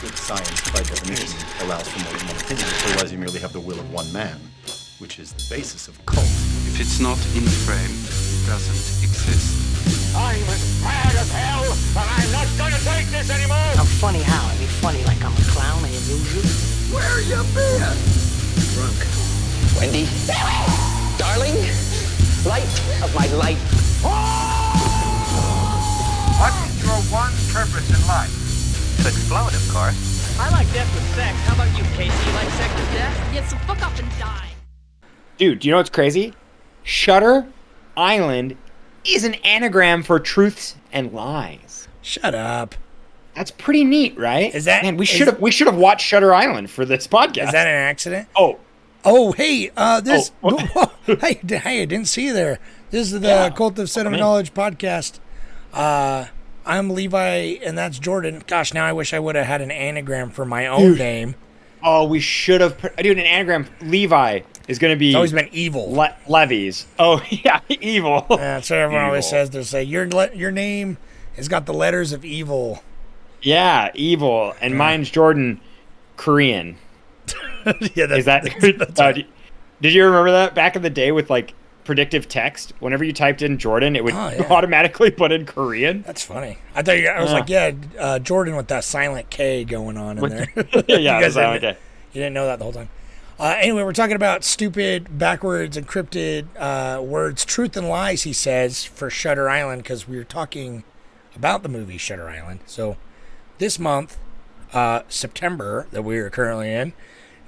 Good science, by definition, allows for more than one opinion. Otherwise, you merely have the will of one man, which is the basis of cult. If it's not in frame, it doesn't exist. I'm as mad as hell, and I'm not gonna take this anymore! I'm funny how? I mean, funny like I'm a clown, I amuse you? Where you been? Drunk. Wendy, darling, light of my life. What is your one purpose in life? To explode, of course. I like death with sex. How about you, Casey? You like sex with death? Yeah, so fuck up and die. Dude, do you know what's crazy? Shutter Island is an anagram for truths and lies. Shut up. That's pretty neat, right? Is that- Man, we should have watched Shutter Island for this podcast. Is that an accident? Oh, hey, this. Hey, I didn't see you there. This is the Cult of Cinema Knowledge podcast. I'm Levi, and that's Jordan. Gosh, now I wish I would have had an anagram for my own name. Oh, we should have. Dude, an anagram. Levi is going to be. It's always been evil. Levies. Oh, yeah, evil. That's what everyone always says. They say your name has got the letters of evil. Yeah, evil. And mine's Jordan, Korean. Yeah, Is that? that's right. Did you remember that back in the day with like predictive text? Whenever you typed in Jordan, it would automatically put in Korean. That's funny. I thought I was like, Jordan with that silent K going on in there. Yeah, you silent K. You didn't know that the whole time. Anyway, we're talking about stupid, backwards, encrypted words, truth and lies, he says, for Shutter Island, because we were talking about the movie Shutter Island. So this month, September, that we are currently in,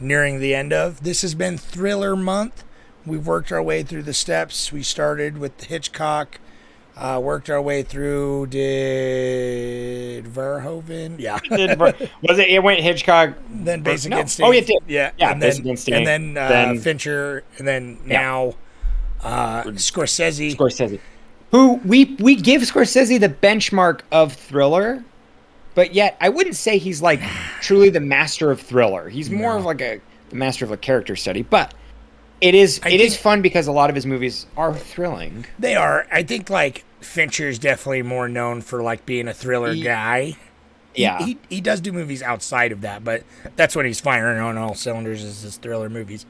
nearing the end of, this has been Thriller Month. We've worked our way through the steps. We started with Hitchcock, worked our way through, did Verhoeven? Yeah. Was it? It went Hitchcock. Then Basic no. Instinct. Oh, it did. Yeah. Yeah, and Basic then, Instinct. And then Fincher, and then now Scorsese. Scorsese. Who we give Scorsese the benchmark of thriller, but yet I wouldn't say he's like truly the master of thriller. He's more of like the master of a character study, but it is fun because a lot of his movies are thrilling. They are. I think like Fincher's definitely more known for like being a thriller guy. Yeah. He does do movies outside of that, but that's when he's firing on all cylinders is his thriller movies.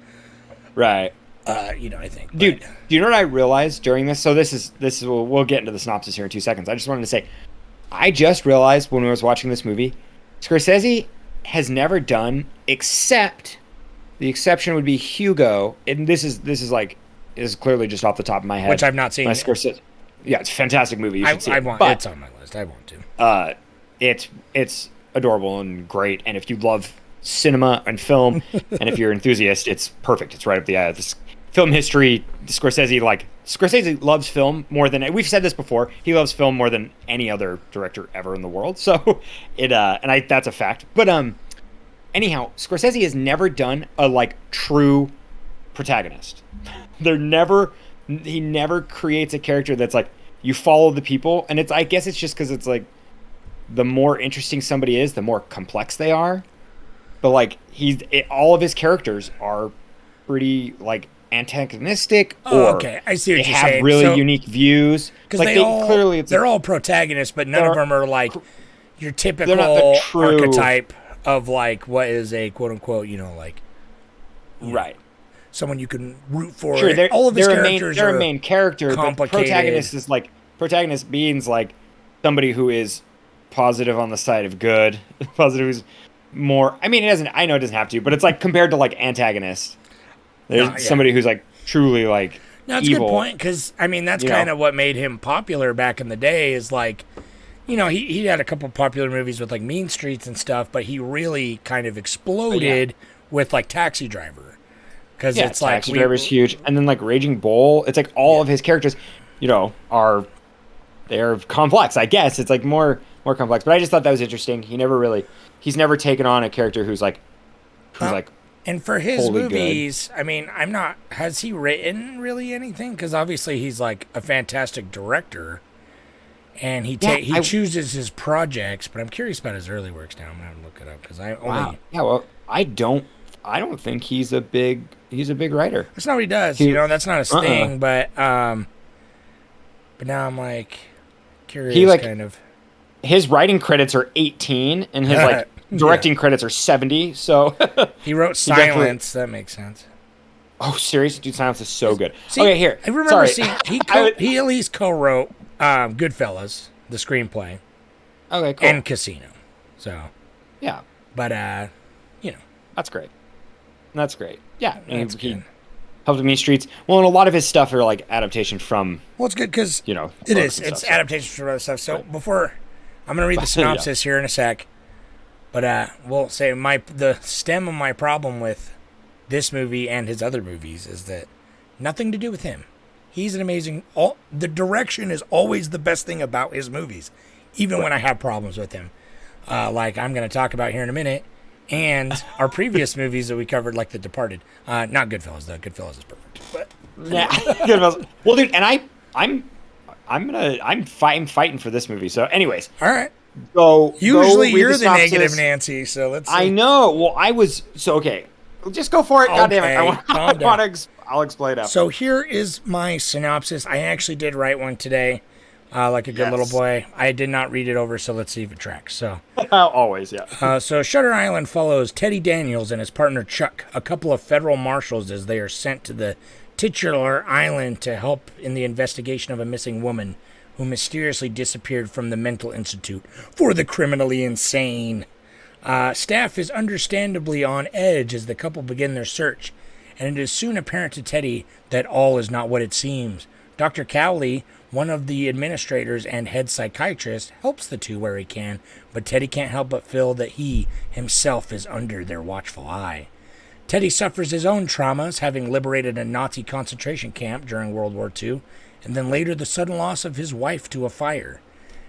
Right. I think. Dude, do you know what I realized during this? So this is we'll get into the synopsis here in 2 seconds. I just wanted to say I just realized when I was watching this movie, Scorsese has never done, except the exception would be Hugo, and this is clearly just off the top of my head, which I've not seen. Scorsese. Yeah, it's a fantastic movie. You should see it. It's on my list. I want to. It's adorable and great, and if you love cinema and film, and if you're an enthusiast, it's perfect. It's right up the this film history. Scorsese loves film more than we've said this before. He loves film more than any other director ever in the world. So that's a fact. But anyhow, Scorsese has never done a true protagonist. He never creates a character that's like you follow the people, and I guess it's just because it's like the more interesting somebody is, the more complex they are. But all of his characters are pretty antagonistic, I see what they you're have saying. really unique views. Because they're all protagonists, but none of them are your typical archetype of what is a quote unquote, right. Someone you can root for. Sure, all of his characters they're a main character, but protagonist means somebody who is positive on the side of good, positive who's more. I mean, I know it doesn't have to, but it's compared to antagonist. There's somebody who's truly No, that's evil. a good point because that's kind of what made him popular back in the day. Is he had a couple popular movies with Mean Streets and stuff, but he really kind of exploded with Taxi Driver. Because it's Taxi Driver's huge, and then Raging Bull. It's all of his characters, they're complex. I guess it's more complex. But I just thought that was interesting. He's never taken on a character who's and for his movies, good. has he written really anything? Because obviously he's a fantastic director, and he chooses his projects. But I'm curious about his early works now. I'm gonna look it up because I don't think he's a big writer. That's not what he does. That's not his thing. But now I'm curious. His writing credits are 18, and his directing credits are 70. So He wrote definitely- Silence. That makes sense. oh, seriously, dude, Silence is so good. See, Okay, here. I remember Sorry. seeing he at least co-wrote Goodfellas, the screenplay, Okay, cool. and Casino. So, yeah, but you know, that's great. That's great. Yeah, That's he good. helped with Me Streets. Well, and a lot of his stuff are like adaptation from, well, it's good because you know, it books is. and It's stuff, so- adaptations from other stuff. So before I'm gonna read the Yeah. synopsis here in a sec, but we'll say the stem of my problem with this movie and his other movies is that nothing to do with him. He's an amazing. The direction is always the best thing about his movies, even when I have problems with him. Like I'm going to talk about here in a minute, and our previous movies that we covered, like The Departed. Not Goodfellas though. Goodfellas is perfect. But Yeah, Goodfellas. Well, dude, and I'm fighting for this movie. So, anyways, all right. go. Usually go read you're the synopsis. negative Nancy, so let's. See. I know. Well, I was so okay. Just go for it. God damn it! Okay, calm down. I'll explain after. So here is my synopsis. I actually did write one today, like a good Yes. little boy. I did not read it over, so let's see if it tracks. So. Always, yeah. So Shutter Island follows Teddy Daniels and his partner Chuck, a couple of federal marshals, as they are sent to the titular island to help in the investigation of a missing woman who mysteriously disappeared from the mental institute for the criminally insane. Staff is understandably on edge as the couple begin their search, and it is soon apparent to Teddy that all is not what it seems. Dr. Cowley, one of the administrators and head psychiatrist, helps the two where he can, but Teddy can't help but feel that he himself is under their watchful eye. Teddy suffers his own traumas, having liberated a Nazi concentration camp during World War II, and then later the sudden loss of his wife to a fire.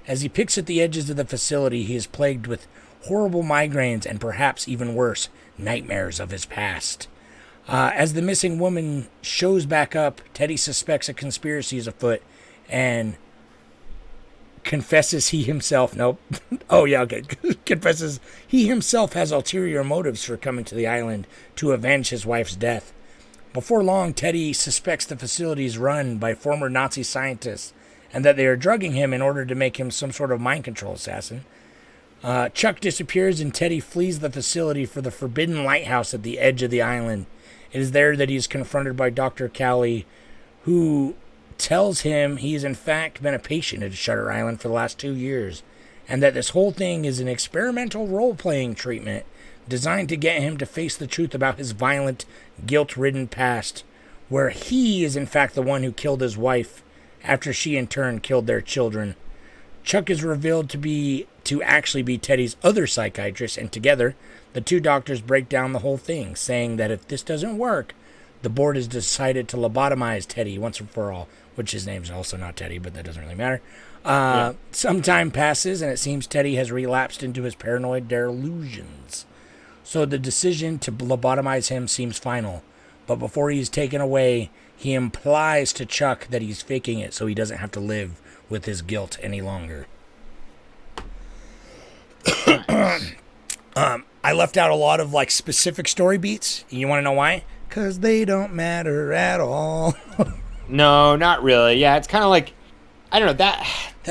As he picks at the edges of the facility, he is plagued with horrible migraines and perhaps even worse, nightmares of his past. As the missing woman shows back up, Teddy suspects a conspiracy is afoot and confesses he himself confesses he himself has ulterior motives for coming to the island to avenge his wife's death. Before long, Teddy suspects the facility is run by former Nazi scientists and that they are drugging him in order to make him some sort of mind control assassin. Chuck disappears and Teddy flees the facility for the forbidden lighthouse at the edge of the island. It is there that he is confronted by Dr. Cowley, who tells him he has in fact been a patient at Shutter Island for the last 2 years, and that this whole thing is an experimental role-playing treatment designed to get him to face the truth about his violent, guilt-ridden past, where he is in fact the one who killed his wife after she in turn killed their children. Chuck is revealed to actually be Teddy's other psychiatrist, and together, the two doctors break down the whole thing, saying that if this doesn't work, the board has decided to lobotomize Teddy once and for all, which his name's also not Teddy, but that doesn't really matter. Some time passes, and it seems Teddy has relapsed into his paranoid delusions. So the decision to lobotomize him seems final, but before he's taken away, he implies to Chuck that he's faking it so he doesn't have to live with his guilt any longer. I left out a lot of like specific story beats. You want to know why? Because they don't matter at all. No, not really. Yeah, it's kind of like, I don't know, that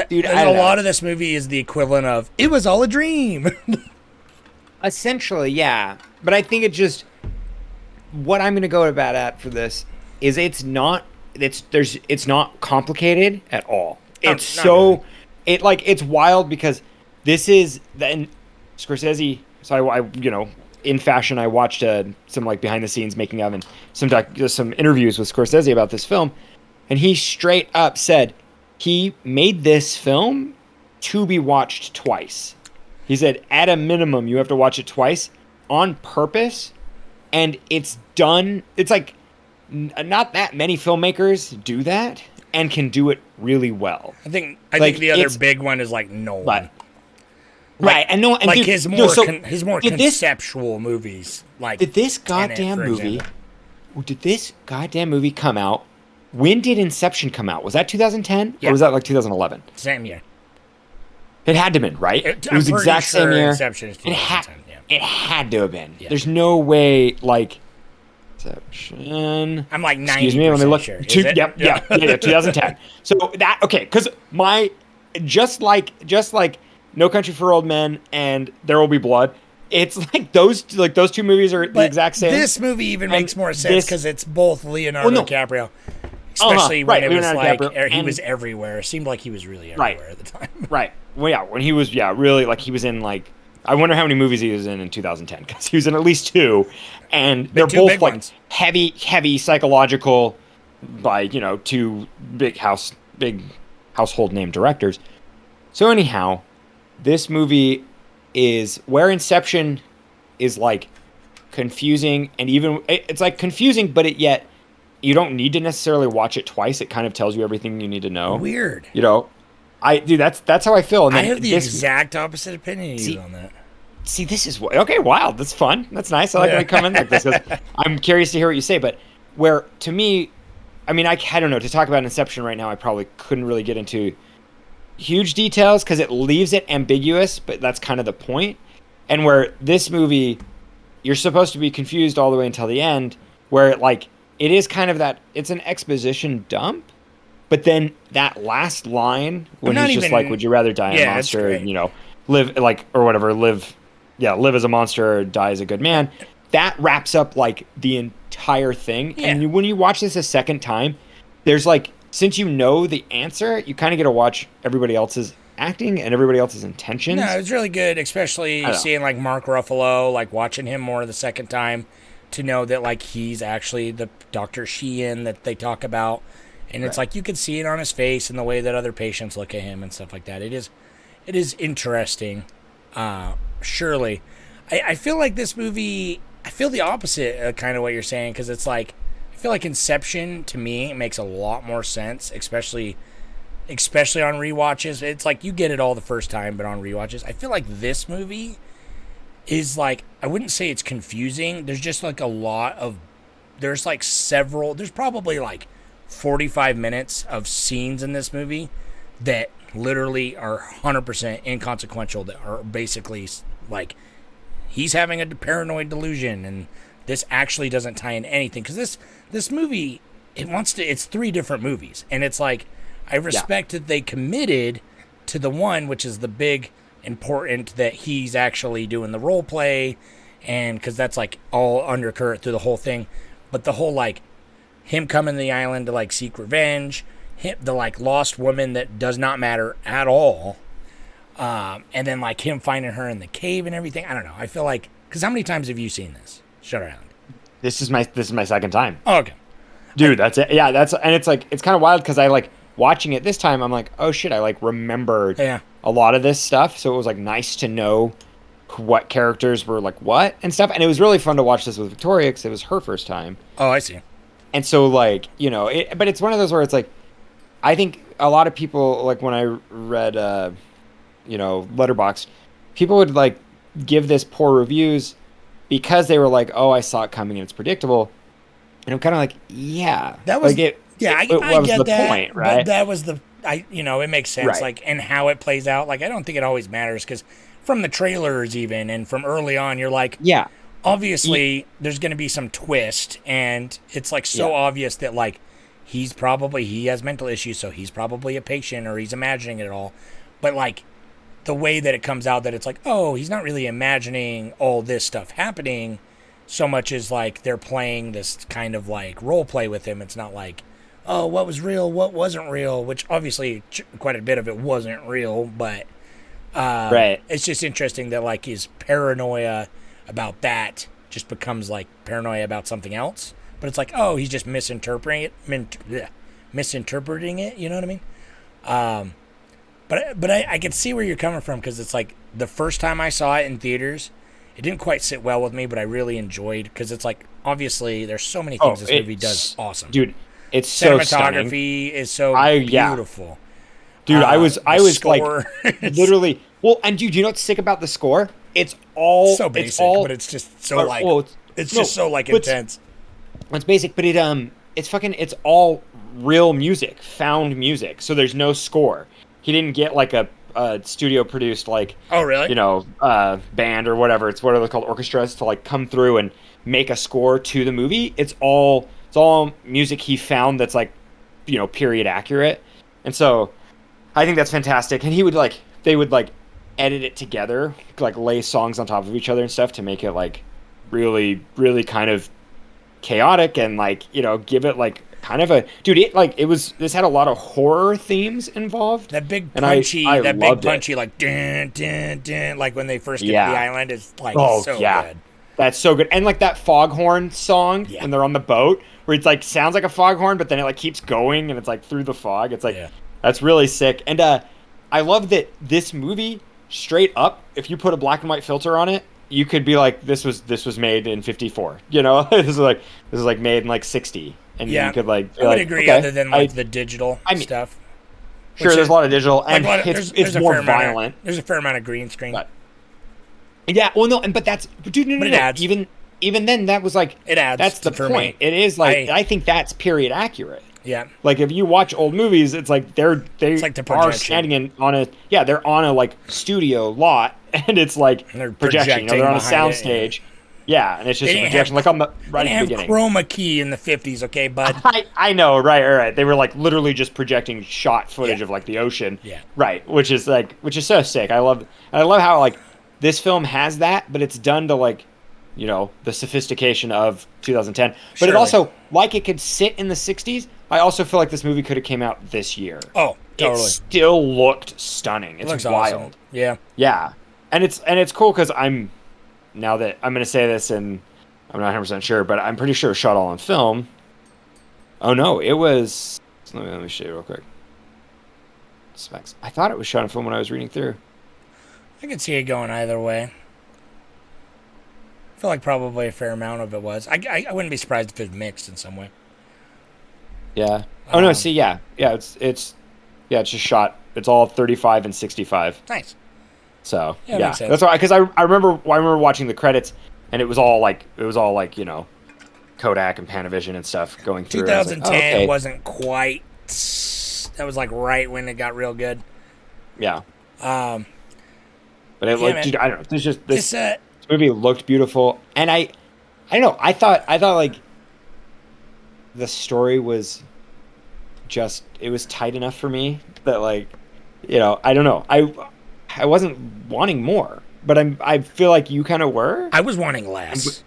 dude, There's I a don't know. lot of this movie is the equivalent of, it was all a dream. Essentially, yeah. But I think it just, what I'm going to go about at for this is it's not complicated at all. It's not so, it's wild because this is, and Scorsese, so I in fashion, I watched some like behind the scenes making of and some interviews with Scorsese about this film, and he straight up said he made this film to be watched twice. He said at a minimum you have to watch it twice on purpose, and it's done. It's like not that many filmmakers do that and can do it really well. I think Like, the other it's- big one is like Nolan. But right, and no, and Like dude, his no, more so his more did this- conceptual movies. Like Did this Tenet, goddamn for movie? example. Did this goddamn movie come out? When did Inception come out? Was that 2010 Yeah. or was that like 2011? Same year. It had to have been, right? I'm It was pretty exact same sure year. Inception is It had 2010, yeah. it had to have been. Yeah. There's no way like Inception. I'm like 90% Excuse me, let me look. sure. Is it? Yep, yeah, 2010. So that okay, because just like No Country for Old Men and There Will Be Blood, it's like those two movies are the But exact same. this movie even And makes more sense this- because it's both Leonardo no. DiCaprio, especially right, when it was Leonardo like DiCaprio, he and- was everywhere. It seemed like he was really Right. everywhere at the time. Right. Well, yeah, when he was, really, like, he was in, like, I wonder how many movies he was in 2010, because he was in at least 2, and they're two both, big like, ones. heavy psychological, by, 2 big household name directors. So anyhow, this movie is where Inception is, like, confusing, and even, it's, like, confusing, but yet, you don't need to necessarily watch it twice. It kind of tells you everything you need to know. Weird. That's how I feel. And I then have the exact opposite opinion of you on that. See, this is okay. Wild. That's fun. That's nice. I like when we come in like this because I'm curious to hear what you say. But where to me, I mean, I don't know. To talk about Inception right now, I probably couldn't really get into huge details because it leaves it ambiguous. But that's kind of the point. And where this movie, you're supposed to be confused all the way until the end, where it is kind of that. It's an exposition dump. But then that last line when he's just like, "Would you rather die a monster? Live or whatever. Live as a monster or die as a good man." That wraps up like the entire thing. Yeah. And when you watch this a second time, there's like, since you know the answer, you kind of get to watch everybody else's acting and everybody else's intentions. No, it was really good, especially seeing like Mark Ruffalo, like watching him more the second time to know that like he's actually the Dr. Sheehan that they talk about. And it's like you can see it on his face and the way that other patients look at him and stuff like that. It is interesting. Surely, I feel like this movie. I feel the opposite of kind of what you're saying because it's like I feel like Inception to me makes a lot more sense, especially on rewatches. It's like you get it all the first time, but on rewatches, I feel like this movie is like I wouldn't say it's confusing. There's just like a lot of there's probably like 45 minutes of scenes in this movie that literally are 100% inconsequential that are basically like he's having a paranoid delusion and this actually doesn't tie in anything because this movie it's 3 different movies and it's like I respect that they committed to the one which is the big important that he's actually doing the role play and because that's like all undercurrent through the whole thing but the whole like him coming to the island to like seek revenge, the like lost woman that does not matter at all, and then like him finding her in the cave and everything. I don't know. I feel like because how many times have you seen this Shutter Island? This is my second time. Oh, okay, dude, that's it. Yeah, and it's like it's kind of wild because I like watching it this time. I'm like, oh shit, I like remembered a lot of this stuff. So it was like nice to know what characters were like what and stuff. And it was really fun to watch this with Victoria because it was her first time. Oh, I see. And so, like, but it's one of those where it's like, I think a lot of people, like, when I read, Letterboxd, people would, like, give this poor reviews because they were like, oh, I saw it coming and it's predictable. And I'm kind of like, yeah. That was, like I was get the that, point, right? But that was it makes sense, Right. like, and how it plays out. Like, I don't think it always matters because from the trailers even and from early on, you're like, yeah. Obviously, there's going to be some twist, and it's like so obvious that like he has mental issues, so he's probably a patient or he's imagining it all. But like the way that it comes out that it's like, oh, he's not really imagining all this stuff happening so much as like they're playing this kind of like role play with him. It's not like, oh, what was real, what wasn't real, which obviously quite a bit of it wasn't real, but right. It's just interesting that like his paranoia about that just becomes like paranoia about something else, but it's like, oh, he's just misinterpreting it. You know what I mean? But I can see where you're coming from because it's like the first time I saw it in theaters, it didn't quite sit well with me, but I really enjoyed because it's like obviously there's so many things this movie does awesome, dude. It's so stunning. Cinematography is so beautiful, dude. I was score, like literally. Well, and dude, you know what's sick about the score? It's all so basic, but it's just so like just so like intense. It's basic, but it's all real music, found music. So there's no score. He didn't get like a studio produced like band or whatever. It's what are they called, orchestras, to like come through and make a score to the movie. It's all music he found that's like period accurate. And so I think that's fantastic. And they would edit it together, like lay songs on top of each other and stuff to make it like really, really kind of chaotic and like, you know, give it like kind of a this had a lot of horror themes involved. That big and punchy, I that big loved punchy, it. like dun, dun, dun, like when they first get to the island is like so good. That's so good. And like that foghorn song when they're on the boat, where it's like sounds like a foghorn, but then it like keeps going and it's like through the fog. It's like that's really sick. And I love that this movie, straight up, if you put a black and white filter on it, you could be like, this was made in 54. You know, this is like made in like 60. And you could like I would agree, okay, other than like the digital stuff. Sure, there's a lot of digital, and it's more violent. There's a fair amount of green screen. Yeah, well, no, but that's dude, no, it adds. Even then, that was like it adds. That's the point. It is like I think that's period accurate. Yeah. Like if you watch old movies, it's like they like the are standing they're on a like studio lot, and it's like they're projecting. They're on a soundstage. Yeah, and it's just a projection, like on the right at the beginning. Chroma key in the 50s, okay, bud? I know, right. They were like literally just projecting shot footage of like the ocean. Yeah. Right, which is so sick. I love how like this film has that, but it's done to like, you know, the sophistication of 2010. But it also, like it could sit in the 60s, I also feel like this movie could have came out this year. Oh, totally. It still looked stunning. It's wild. Awesome. Yeah. Yeah. And it's cool because now that I'm going to say this, and I'm not 100% sure, but I'm pretty sure it was shot all on film. Oh, no, it was... Let me show you real quick. Specs. I thought it was shot on film when I was reading through. I could see it going either way. I feel like probably a fair amount of it was. I wouldn't be surprised if it was mixed in some way. Yeah. Oh, no, see, yeah. Yeah, it's just shot. It's all 35 and 65. Nice. So yeah, that's why. Because I remember watching the credits, and it was all like you know, Kodak and Panavision and stuff going through. 2010 wasn't quite. That was like right when it got real good. Yeah. But dude, I don't know. There's just this movie looked beautiful, and I don't know. I thought like the story was just it was tight enough for me that like, you know, I don't know. I wasn't wanting more, but I feel like you kind of were. I was wanting less.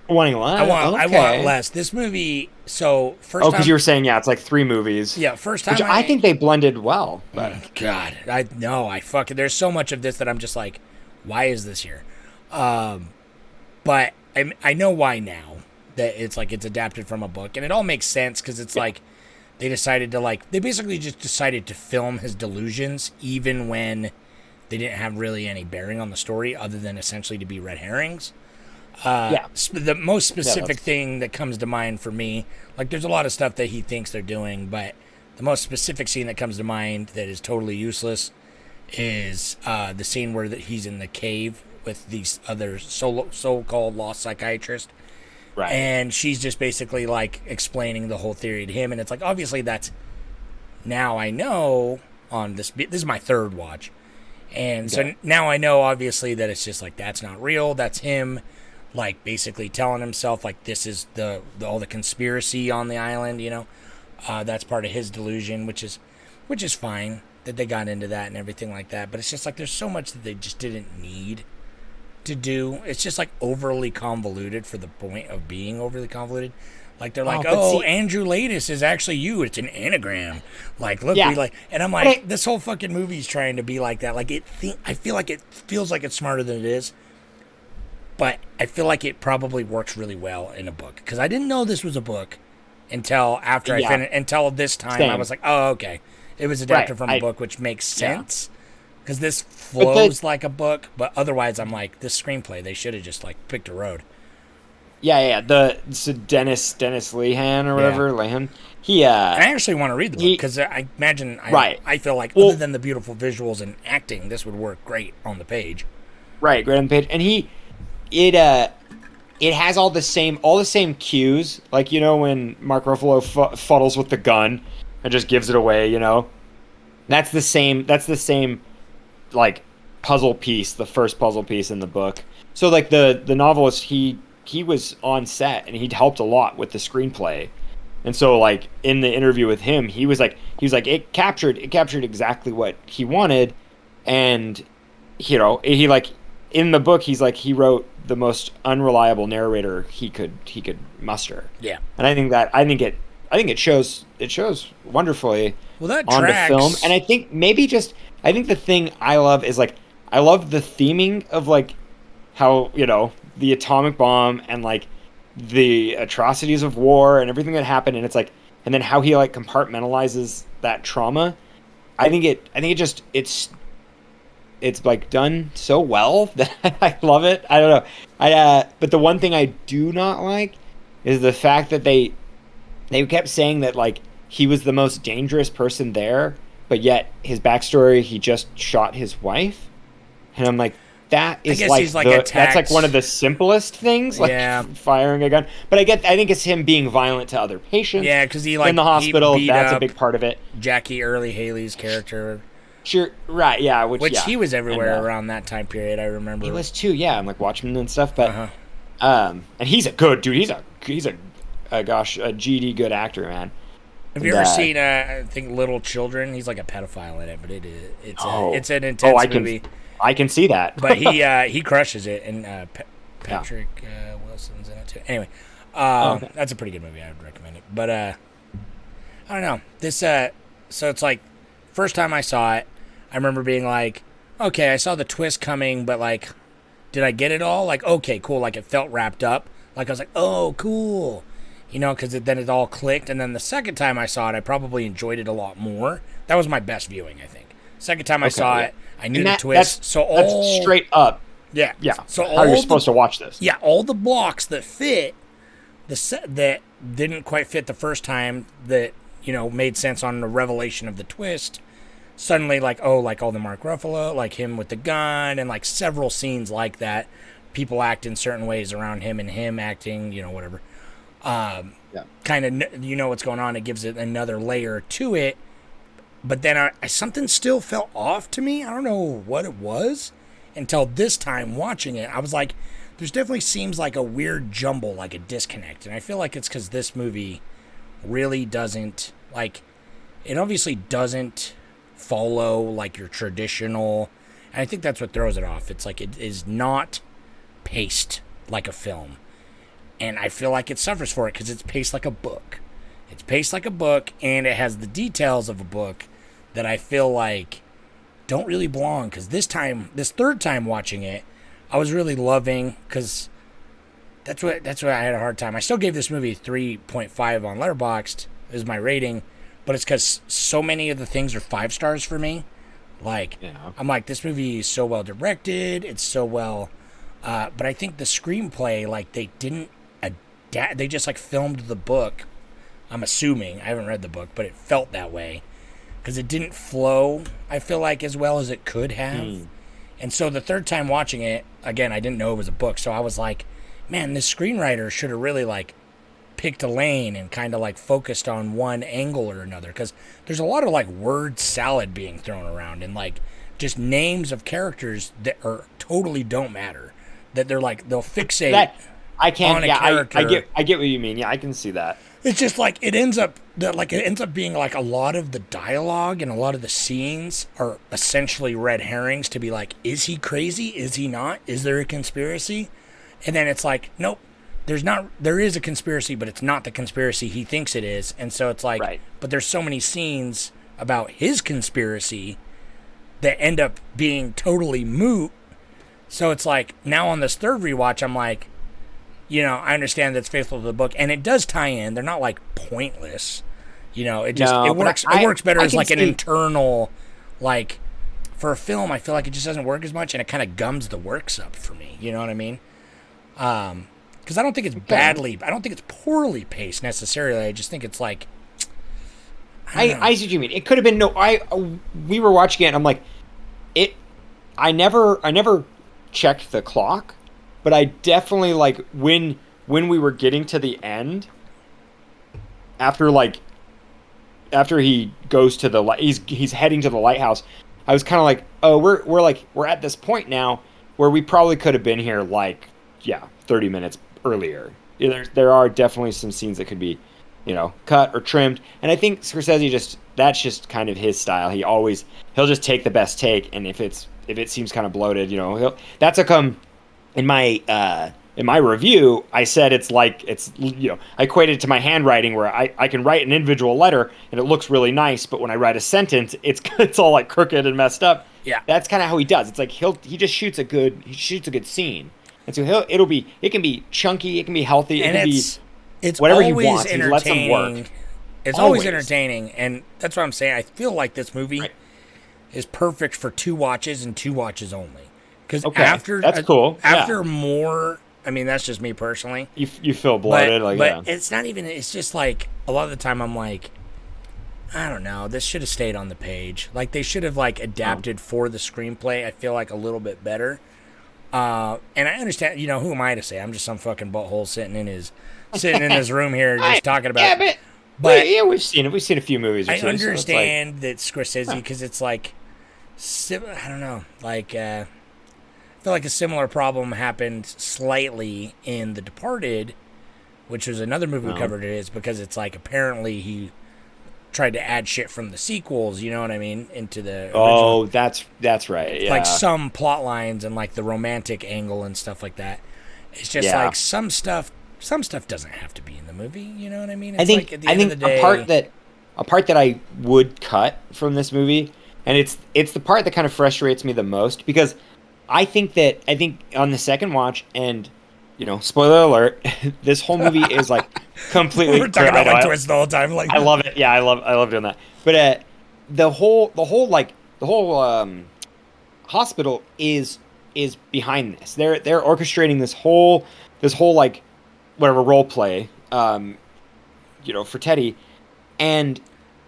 Wanting less? I want less. This movie, so first time... because you were saying, it's like 3 movies. Yeah, first time... Which I think they blended well. But. God, I fucking... There's so much of this that I'm just like, why is this here? But I know why now, that it's like it's adapted from a book, and it all makes sense, because it's like, they basically just decided to film his delusions, even when... they didn't have really any bearing on the story other than essentially to be red herrings. The most specific thing that comes to mind for me, like there's a lot of stuff that he thinks they're doing, but the most specific scene that comes to mind that is totally useless is the scene where he's in the cave with these other so-called lost psychiatrists. Right. And she's just basically like explaining the whole theory to him. And it's like, obviously that's, now I know on this is my third watch. And so now I know, obviously, that it's just like, that's not real. That's him, like, basically telling himself, like, this is all the conspiracy on the island, you know. That's part of his delusion, which is fine that they got into that and everything like that. But it's just like, there's so much that they just didn't need to do. It's just, like, overly convoluted for the point of being overly convoluted. Like, they're like, Andrew Latis is actually you. It's an anagram. Like, look, and I'm like, this whole fucking movie's trying to be like that. Like, I feel like it feels like it's smarter than it is. But I feel like it probably works really well in a book. Because I didn't know this was a book until after I finished. Until this time, I was like, oh, okay. It was adapted from a book, which makes sense. Because this flows like a book. But otherwise, I'm like, this screenplay, they should have just, like, picked a road. Yeah. So Dennis Lehan or whatever, Lehan. I actually want to read the book because I imagine, I feel like other than the beautiful visuals and acting, this would work great on the page. Right, great on the page, and it has all the same cues, like, you know, when Mark Ruffalo fuddles with the gun and just gives it away, you know. That's the same like puzzle piece, the first puzzle piece in the book. So like the novelist, he was on set and he'd helped a lot with the screenplay. And so like in the interview with him, he was like it captured exactly what he wanted, and he like in the book he's like he wrote the most unreliable narrator he could muster. Yeah. And I think it shows wonderfully Well, that on tracks. the film. And I think I think the thing I love is like I love the theming of like how, the atomic bomb and like the atrocities of war and everything that happened, and it's like, and then how he like compartmentalizes that trauma. I think it's like done so well that I love it. I don't know. But the one thing I do not like is the fact that they kept saying that like he was the most dangerous person there, but yet his backstory, he just shot his wife. And I'm like, that is like, he's, like, that's like one of the simplest things, like firing a gun. But I think it's him being violent to other patients. Yeah, because he like in the hospital. He beat That's a up big part of it. Jackie Early Haley's character. Sure, right, yeah. Which he was everywhere around that time period. I remember he was too. Yeah, I'm like Watchmen and stuff. But and he's a good dude. He's a GD good actor, man. Have you ever seen I think Little Children? He's like a pedophile in it, but it's an intense movie. I can see that. But he crushes it, and Patrick Wilson's in it too. Anyway, that's a pretty good movie. I would recommend it. But I don't know this. So it's like first time I saw it, I remember being like, okay, I saw the twist coming, but like, did I get it all? Like, okay, cool. Like it felt wrapped up. Like I was like, oh, cool. Because then it all clicked. And then the second time I saw it, I probably enjoyed it a lot more. That was my best viewing, I think. Second time I saw it, I knew the twist. That's straight up. Yeah. Yeah. So how you're supposed to watch this. Yeah, all the blocks that fit, that didn't quite fit the first time, that, made sense on the revelation of the twist. Suddenly, like all the Mark Ruffalo, like him with the gun, and like several scenes like that. People act in certain ways around him and him acting, whatever. Kind of, what's going on. It gives it another layer to it. But then something still felt off to me. I don't know what it was until this time watching it. I was like, there's definitely seems like a weird jumble, like a disconnect. And I feel like it's because this movie really doesn't, like, it obviously doesn't follow like your traditional, and I think that's what throws it off. It's like it is not paced like a film. And I feel like it suffers for it because it's paced like a book. It's paced like a book, and it has the details of a book that I feel like don't really belong. Because this third time watching it, I was really loving, because that's what I had a hard time. I still gave this movie 3.5 on Letterboxd is my rating, but it's because so many of the things are 5 stars for me. Like, I'm like, this movie is so well directed. It's so well, but I think the screenplay, like, they didn't adapt. They just like filmed the book. I'm assuming, I haven't read the book, but it felt that way because it didn't flow, I feel like, as well as it could have. And so the third time watching it, again, I didn't know it was a book, so I was like, man, this screenwriter should have really like picked a lane and kind of like focused on one angle or another, because there's a lot of like word salad being thrown around and like just names of characters that are totally don't matter, that they're like, they'll fixate on a character. I get what you mean. Yeah, I can see that. It's just like it ends up being like a lot of the dialogue and a lot of the scenes are essentially red herrings to be like, is he crazy? Is he not? Is there a conspiracy? And then it's like, nope, there is a conspiracy, but it's not the conspiracy he thinks it is. And so it's like, but there's so many scenes about his conspiracy that end up being totally moot. So it's like, now on this third rewatch, I'm like, I understand that's faithful to the book, and it does tie in. They're not like pointless, it works better as like an internal, like, for a film. I feel like it just doesn't work as much, and it kind of gums the works up for me. You know what I mean? Because I don't think it's I don't think it's poorly paced necessarily. I just think it's like, I see what you mean. It could have been we were watching it, and I'm like, I never checked the clock. But I definitely, like, when we were getting to the end, after he goes to the he's heading to the lighthouse, I was kind of like, oh, we're at this point now where we probably could have been here 30 minutes earlier. There are definitely some scenes that could be, cut or trimmed, and I think Scorsese that's just kind of his style. He'll just take the best take, and if it's it seems kind of bloated, that's a come in my review. I said it's I equated it to my handwriting where I can write an individual letter and it looks really nice, but when I write a sentence, it's all like crooked and messed up. Yeah, that's kind of how he does. It's like he just shoots a good scene, and so it can be chunky, it can be healthy, and it can it's whatever he always wants. He lets them work. It's always entertaining, and that's what I'm saying. I feel like this movie is perfect for 2 watches and 2 watches only. Because that's cool. After more, I mean, that's just me personally. You feel bloated, but it's not even. It's just like a lot of the time I'm like, I don't know. This should have stayed on the page. Like they should have adapted for the screenplay. I feel like a little bit better. And I understand. Who am I to say? I'm just some fucking butthole sitting in his room here just talking about. Yeah, but yeah, we've seen it. We've seen a few movies. I understand that Scorsese because it's like, I don't know. Like I feel like a similar problem happened slightly in The Departed, which was another movie we covered. It is because it's like apparently he tried to add shit from the sequels, you know what I mean, into the original. That's right. Yeah. Like some plot lines and like the romantic angle and stuff like that. It's just like some stuff doesn't have to be in the movie, you know what I mean? It's like at the end of the day, a part that I would cut from this movie, and it's the part that kind of frustrates me the most, because I think on the second watch, and spoiler alert, this whole movie is like completely. We're talking about twists the whole time. Like I love it. Yeah, I love doing that. But the whole hospital is behind this. They're orchestrating this whole like whatever role play, for Teddy, and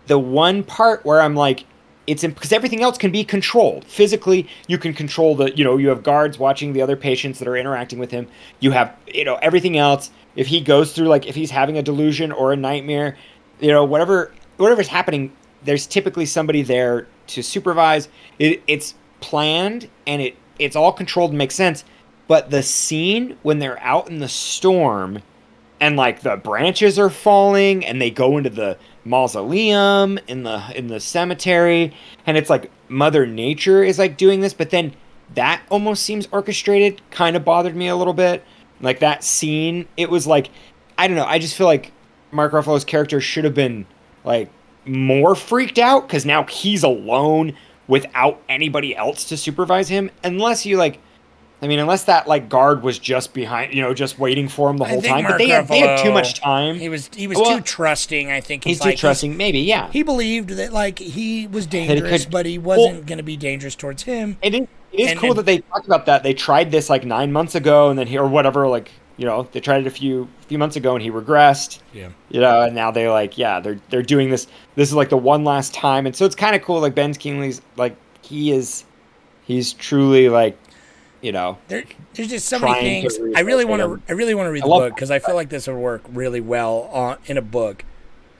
the one part where I'm like, it's because everything else can be controlled physically. You can control you have guards watching the other patients that are interacting with him. You have everything else. If he goes through, like, if he's having a delusion or a nightmare, whatever's happening, there's typically somebody there to supervise. It's planned and it's all controlled and makes sense. But the scene when they're out in the storm and like the branches are falling and they go into the mausoleum in the cemetery, and it's like Mother Nature is like doing this, but then that almost seems orchestrated, kind of bothered me a little bit. Like that scene, it was like, I don't know, I just feel like Mark Ruffalo's character should have been like more freaked out, because now he's alone without anybody else to supervise him, unless that like guard was just behind, just waiting for him the whole time. But they had too much time. He was too trusting. I think he's too trusting. Maybe, yeah. He believed that like he was dangerous, but he wasn't going to be dangerous towards him. It is cool that they talked about that. They tried this like 9 months ago, and then they tried it a few months ago, and he regressed. Yeah. And now they they're doing this. This is like the one last time, and so it's kind of cool. Like Ben Kingsley's like he's truly like. There's just so many things. I really want to read the book, because I feel like this would work really well in a book.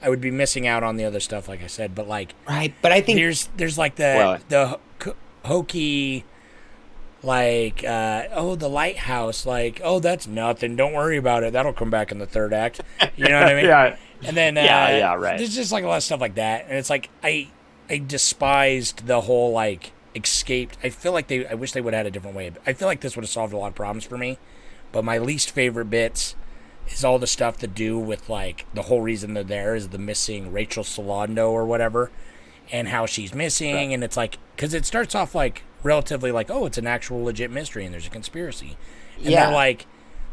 I would be missing out on the other stuff, like I said, but like right. But I think there's like the hokey, like the lighthouse, like that's nothing. Don't worry about it. That'll come back in the third act. You know what I mean? Yeah. And then right. There's just like a lot of stuff like that, and it's like I despised the whole like. Escaped. I feel like I wish they would have had a different way. I feel like this would have solved a lot of problems for me. But my least favorite bits is all the stuff to do with like the whole reason they're there is the missing Rachel Solando or whatever, and how she's missing. Right. And it's like, because it starts off like relatively like, it's an actual legit mystery and there's a conspiracy. And they're like,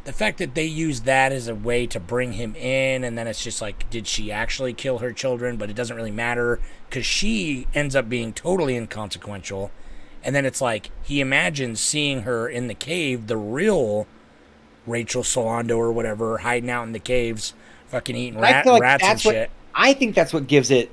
the fact that they use that as a way to bring him in, and then it's just like, did she actually kill her children? But it doesn't really matter, because she ends up being totally inconsequential. And then it's like, he imagines seeing her in the cave, the real Rachel Solando or whatever, hiding out in the caves, fucking eating rats and shit. I think that's what gives it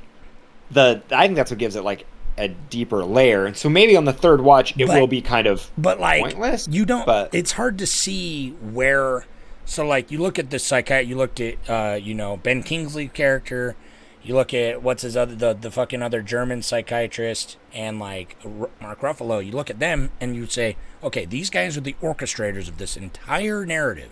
like a deeper layer, and so maybe on the third watch will be kind of pointless. It's hard to see where. So like you look at the psychiatrist, you looked at Ben Kingsley character, you look at what's his other the fucking other German psychiatrist, and like Mark Ruffalo. You look at them and you say, okay, these guys are the orchestrators of this entire narrative.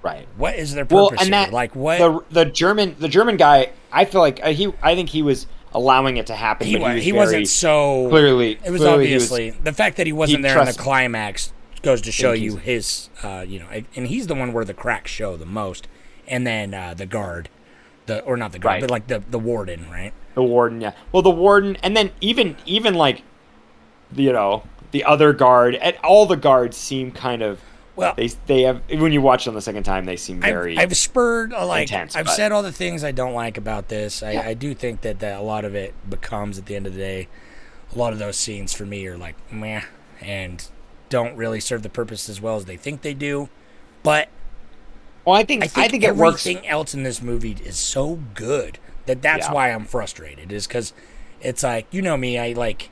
Right. What is their purpose? And here? like what the German guy, I feel like I think he was. allowing it to happen. But he wasn't so clearly. It was clearly obviously the fact that he wasn't there in the trusted. climax goes to show you his, and he's the one where the cracks show the most, and then the guard, or not the guard, Right. but like the warden, right? The warden, yeah. Well, the warden, and then even like, the other guard, and all the guards seem kind of. Well, they have, when you watch them the second time, they seem very. I've spurred intense, I've but- said all the things I don't like about this. I do think that a lot of it becomes, at the end of the day, a lot of those scenes for me are like meh and don't really serve the purpose as well as they think they do. But Well, I think it works. everything else in this movie is so good that's Yeah. why I'm frustrated. Is because it's like, you know me, I like.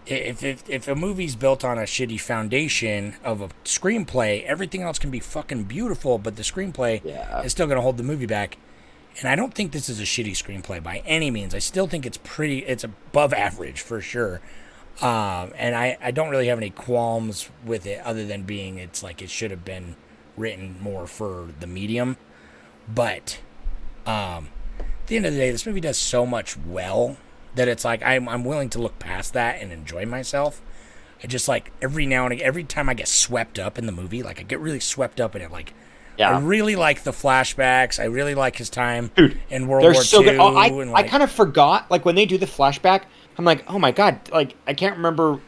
If a movie's built on a shitty foundation of a screenplay, everything else can be fucking beautiful, but the screenplay is still going to hold the movie back. And I don't think this is a shitty screenplay by any means. I still think it's above average for sure. And I don't really have any qualms with it other than being it's like it should have been written more for the medium. But at the end of the day, this movie does so much well that it's like I'm willing to look past that and enjoy myself. I just like every now and again, every time I get swept up in the movie, like I get really swept up in it. Like I really like the flashbacks. I really like his time in World They're War so II. good. Oh, and I kind of forgot, like when they do the flashback, I'm like, oh my god, like I can't remember,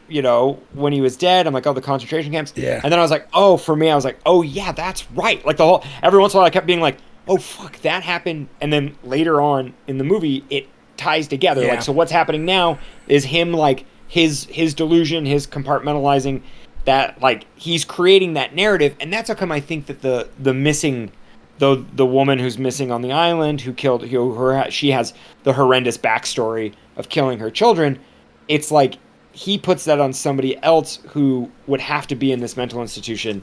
when he was dead. I'm like, oh, the concentration camps. Yeah. And then I was like, oh, for me, I was like, oh yeah, that's right. Like every once in a while, I kept being like, oh fuck, that happened. And then later on in the movie, it ties together. Yeah. Like, so what's happening now is him, like his delusion, his compartmentalizing, that like he's creating that narrative, and that's how come I think that the missing, the woman who's missing on the island who killed she has the horrendous backstory of killing her children. It's like he puts that on somebody else who would have to be in this mental institution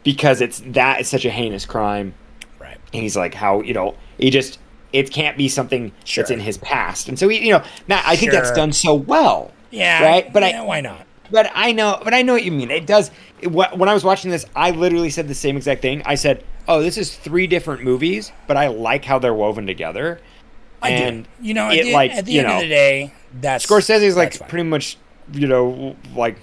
because it's such a heinous crime. right. And he's like, how it can't be something that's in his past, and so I think that's Sure. done so well. Yeah. Right. But why not? But I know what you mean. It does. When I was watching this, I literally said the same exact thing. I said, "Oh, this is 3 different movies, but I like how they're woven together." I And do. At it, the end of the day, that's Scorsese is like that's fine. pretty much, like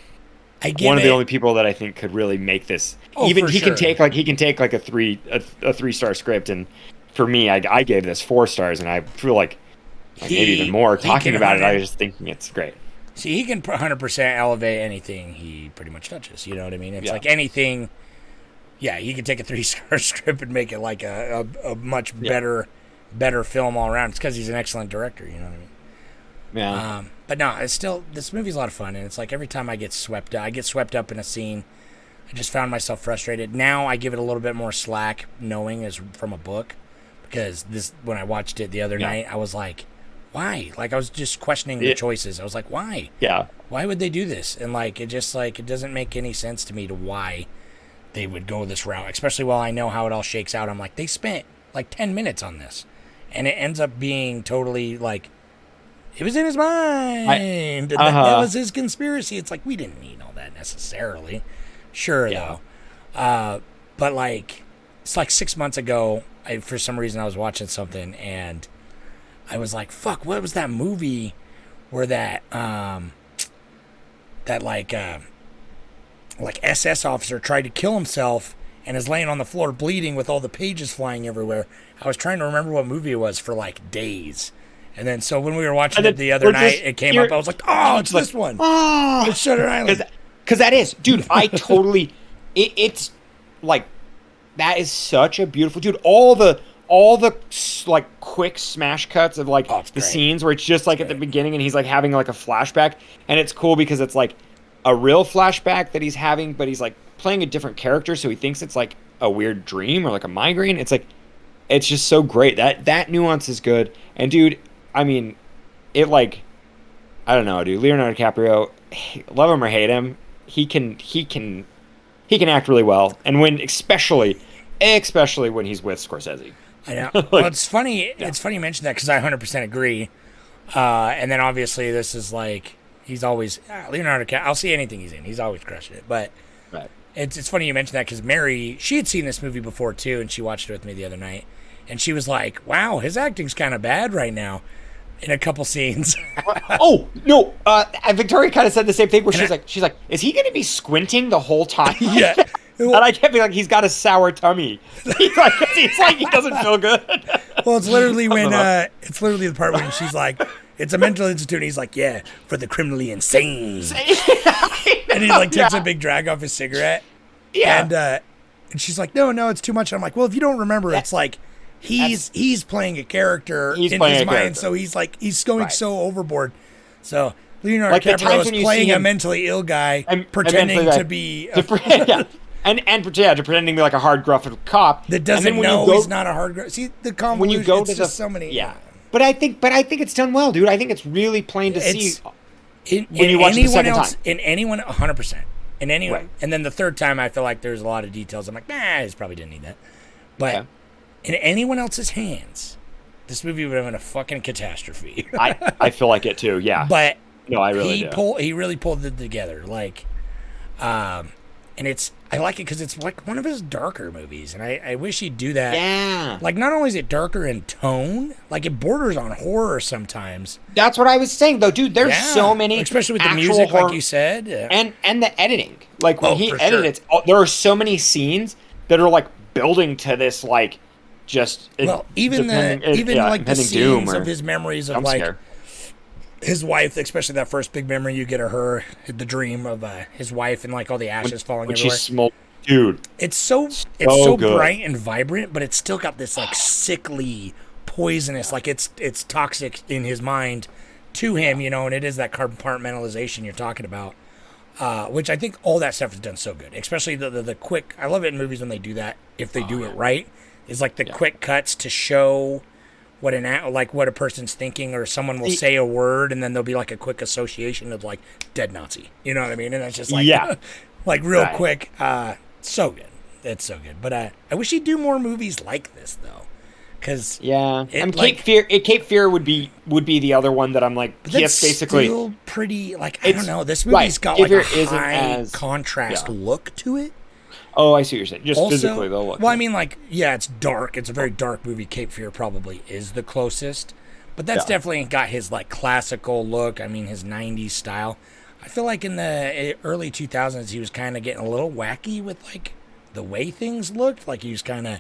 I give one of it- the only people that I think could really make this. Oh, Even for he sure. can take like a 3-star script, and for me, I gave this 4 stars, and I feel like maybe even more he talking can about it. I 100 was just thinking it's great. See, he can 100% elevate anything he pretty much touches. You know what I mean? It's like anything. Yeah, he can take a 3-star script and make it like a much better film all around. It's because he's an excellent director. You know what I mean? Yeah. But no, it's still, this movie's a lot of fun, and it's like every time I get swept up in a scene, I just found myself frustrated. Now I give it a little bit more slack, knowing it's from a book, because when I watched it the other night, I was like, why? Like I was just questioning the choices. I was like, why? Yeah. Why would they do this? And like it just like it doesn't make any sense to me to why they would go this route, especially while I know how it all shakes out. I'm like, they spent like 10 minutes on this, and it ends up being totally like it was in his mind. That was his conspiracy. It's like we didn't need all that necessarily. Sure though. But like it's like 6 months ago, for some reason I was watching something and I was like, fuck, what was that movie where that like SS officer tried to kill himself and is laying on the floor bleeding with all the pages flying everywhere. I was trying to remember what movie it was for like days. And then so when we were watching it the other night, it came up. I was like, oh, it's this one. Oh, It's Shutter Island. Because that is, dude, I totally, it's like, that is such a beautiful, dude, all the like quick smash cuts of like the great. scenes where it's just like at the beginning and he's like having like a flashback, and it's cool because it's like a real flashback that he's having, but he's like playing a different character, so he thinks it's like a weird dream or like a migraine. It's like, it's just so great. That nuance is good. And dude, I mean, it like, I don't know, dude, Leonardo DiCaprio, love him or hate him, he can act really well, and when especially when he's with Scorsese. I know. Well, it's funny. Yeah. It's funny you mention that because I 100% agree. And then obviously this is like he's always Leonardo DiCaprio. I'll see anything he's in. He's always crushing it. But it's funny you mention that because Mary, she had seen this movie before too, and she watched it with me the other night, and she was like, "Wow, his acting's kind of bad right now." in a couple scenes. Oh no! Victoria kind of said the same thing where she's like, is he going to be squinting the whole time? Yeah. And I kept being like, he's got a sour tummy. He's like he doesn't feel good. Well, it's literally it's literally the part when she's like, it's a mental institute, and he's like, yeah, for the criminally insane. And he like takes a big drag off his cigarette. Yeah. And she's like, no, it's too much. And I'm like, well, if you don't remember, it's like he's playing a character in his mind, so he's going so overboard. So Leonardo DiCaprio is playing a mentally ill guy, pretending to be pretending to be like a hard gruff cop that doesn't know he's not a hard gruff. See the convolution. When you go to just so many. Yeah. But I think it's done well, dude. I think it's really plain to see when you watch it the second time. In anyone, 100%. In anyone, and then the third time, I feel like there's a lot of details. I'm like, I just probably didn't need that. But in anyone else's hands, this movie would have been a fucking catastrophe. I feel like it too. Yeah. But no, I really do. He really pulled it together. Like, and I like it because it's like one of his darker movies, and I wish he'd do that. Yeah. Like, not only is it darker in tone, like it borders on horror sometimes. That's what I was saying, though, dude. There's so many, especially with the music, like you said, and the editing. Like when he edited it, there are so many scenes that are like building to this, like just even the scenes of his memories of like. His wife, especially that first big memory you get of her, the dream of his wife and like all the ashes falling everywhere. Dude, it's so bright and vibrant, but it's still got this like sickly, poisonous, like it's toxic in his mind to him, and it is that compartmentalization you're talking about, which I think all that stuff is done so good, especially the quick. I love it in movies when they do that if they do it right. Is like the quick cuts to show. What a person's thinking, or someone will say a word and then there'll be like a quick association of like dead Nazi. You know what I mean? And that's just like like real quick. So good. It's so good. But I wish he'd do more movies like this though, because Cape Fear would be the other one that I'm like. Yes, basically. Still pretty like I don't know. This movie's got like a high contrast look to it. Oh, I see what you're saying. Just also, physically, though. Well, I mean, like, it's dark. It's a very dark movie. Cape Fear probably is the closest. But that's definitely got his, like, classical look. I mean, his 90s style. I feel like in the early 2000s, he was kind of getting a little wacky with, like, the way things looked. Like, he was kind of...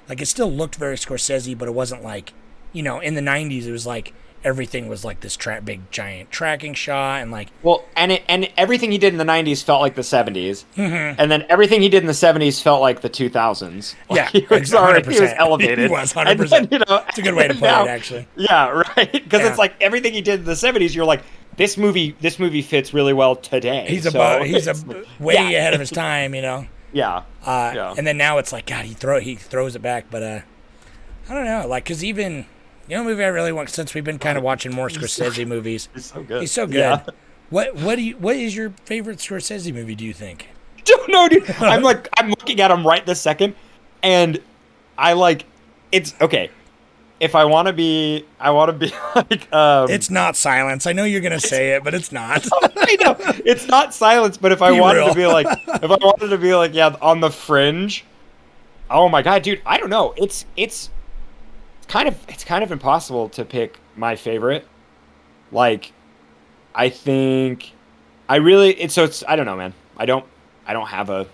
Like, it still looked very Scorsese, but it wasn't like... in the 90s, it was like... Everything was like this big giant tracking shot and like and everything he did in the 90s felt like the 70s, and then everything he did in the 70s felt like the 2000s. Like he was elevated. He was 100%. It's a good way to put it, actually. Yeah, right. Because it's like everything he did in the 70s, you're like, this movie fits really well today. He's way ahead of his time, Yeah. And then now it's like God, he throws it back, but I don't know, like because even. Movie I really want, since we've been kind of watching more Scorsese movies. He's so good. He's so good. Yeah. What is your favorite Scorsese movie, do you think? Don't know, dude. I'm looking at him right this second, and it's okay. If I want to be like it's not Silence. I know you're gonna say it, but it's not. I know it's not Silence. But if I wanted to be like, on the fringe. Oh my god, dude! I don't know. It's kind of impossible to pick my favorite. Like, I think I don't know, man. I don't have a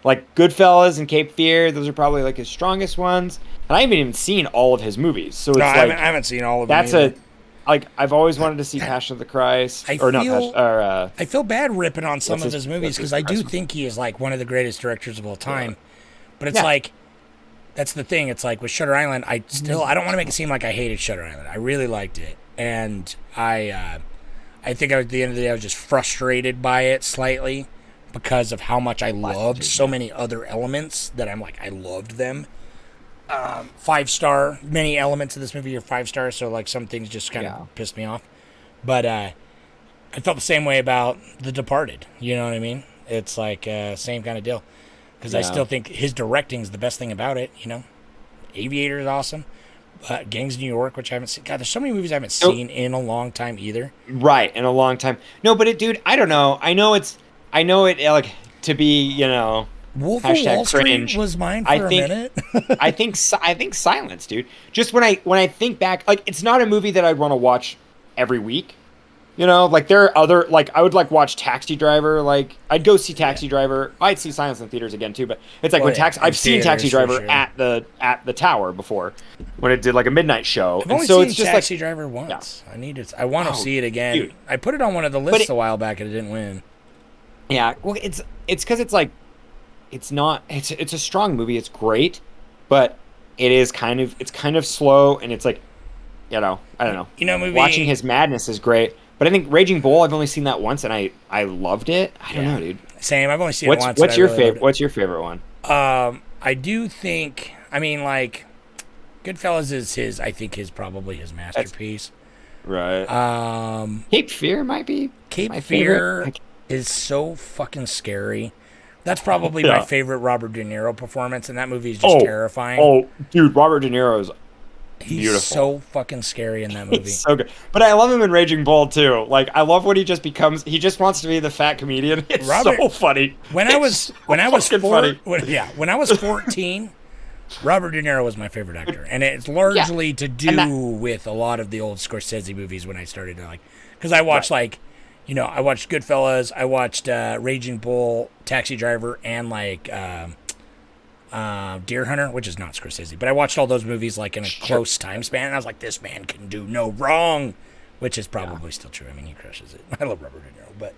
like Goodfellas and Cape Fear. Those are probably like his strongest ones. And I haven't even seen all of his movies, so it's I haven't seen all of them. That's I've always wanted to see Passion of the Christ. I feel bad ripping on some of his movies because I do think he is like one of the greatest directors of all time. Yeah. But it's like. That's the thing. It's like with Shutter Island, I don't want to make it seem like I hated Shutter Island. I really liked it, and I think at the end of the day, I was just frustrated by it slightly because of how much I loved so many other elements that I'm like I loved them. 5-star. Many elements of this movie are 5 stars, so like some things just kind of pissed me off. But I felt the same way about The Departed. You know what I mean? It's like same kind of deal. Because I still think his directing is the best thing about it, Aviator is awesome. Gangs of New York, which I haven't seen. God, there's so many movies I haven't seen in a long time either. Right, in a long time. No, but dude, I don't know. I know it like to be, Wolf of Wall Street was mine for a minute. I think Silence, dude. Just when I think back, like it's not a movie that I'd want to watch every week. You know, like there are other, like I would like watch Taxi Driver. Like I'd go see Taxi Driver. I'd see Silence in theaters again too. But it's like I've seen Taxi Driver at the Tower before when it did like a midnight show. I've only seen Taxi Driver once. Yeah. I want to see it again. Dude. I put it on one of the lists a while back and it didn't win. Yeah, well, it's because it's like it's a strong movie. It's great, but it's kind of slow and it's like, you know, I don't know. You know, watching his madness is great. But I think Raging Bull, I've only seen that once, and I loved it. I don't know, dude. Same. I've only seen it once. What's your favorite? What's your favorite one? I do think. I mean, like, Goodfellas is probably his masterpiece. Right. Cape Fear might be. Cape Fear is so fucking scary. That's probably my favorite Robert De Niro performance, and that movie is just terrifying. Oh, dude, Robert De Niro is. He's beautiful. So fucking scary in that movie. He's so good. But I love him in Raging Bull too. Like I love when he just becomes. He just wants to be the fat comedian. It's so funny. When I was 14, Robert De Niro was my favorite actor, and it's largely to do with a lot of the old Scorsese movies when I started to like. Because I watched I watched Goodfellas, I watched Raging Bull, Taxi Driver, and like. Deer Hunter, which is not Scorsese, but I watched all those movies like in a close time span, and I was like, this man can do no wrong, which is probably still true. I mean, he crushes it. I love Robert De Niro, but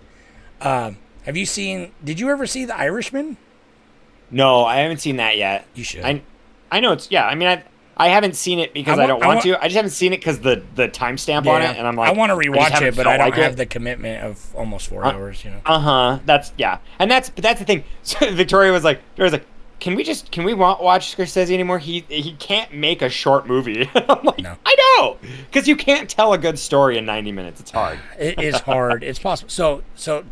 did you ever see The Irishman? No, I haven't seen that yet. You should. I know it's, I mean, I haven't seen it because I don't want to. I just haven't seen it because the timestamp on it, and I'm like, I want to rewatch it, but I don't have the commitment of almost 4 hours, you know? But that's the thing. So Victoria was like, Can we watch Scorsese anymore? He can't make a short movie. I'm like, no. I know, because you can't tell a good story in 90 minutes. It's hard. It is hard. It's possible. So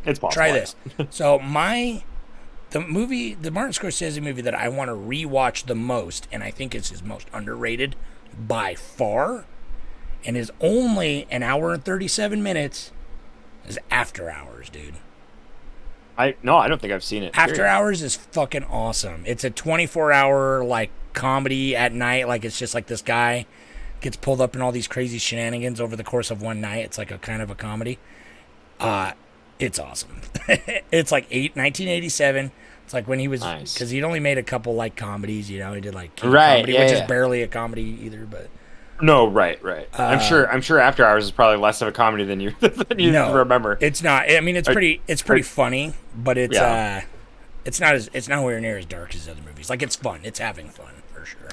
it's possible. Try this. So the Martin Scorsese movie that I want to rewatch the most, and I think it's his most underrated by far, and is only an hour and 37 minutes, is After Hours, dude. I don't think I've seen it. After Hours is fucking awesome. It's a 24-hour like comedy at night. Like it's just like this guy gets pulled up in all these crazy shenanigans over the course of one night. It's like a kind of a comedy. It's awesome. It's like 1987. It's like when he was because he'd only made a couple like comedies. You know, he did like comedy, which is barely a comedy either, but. No, right. I'm sure After Hours is probably less of a comedy than you remember. It's not. I mean, it's pretty funny, but it's nowhere near as dark as other movies. Like it's fun. It's having fun for sure.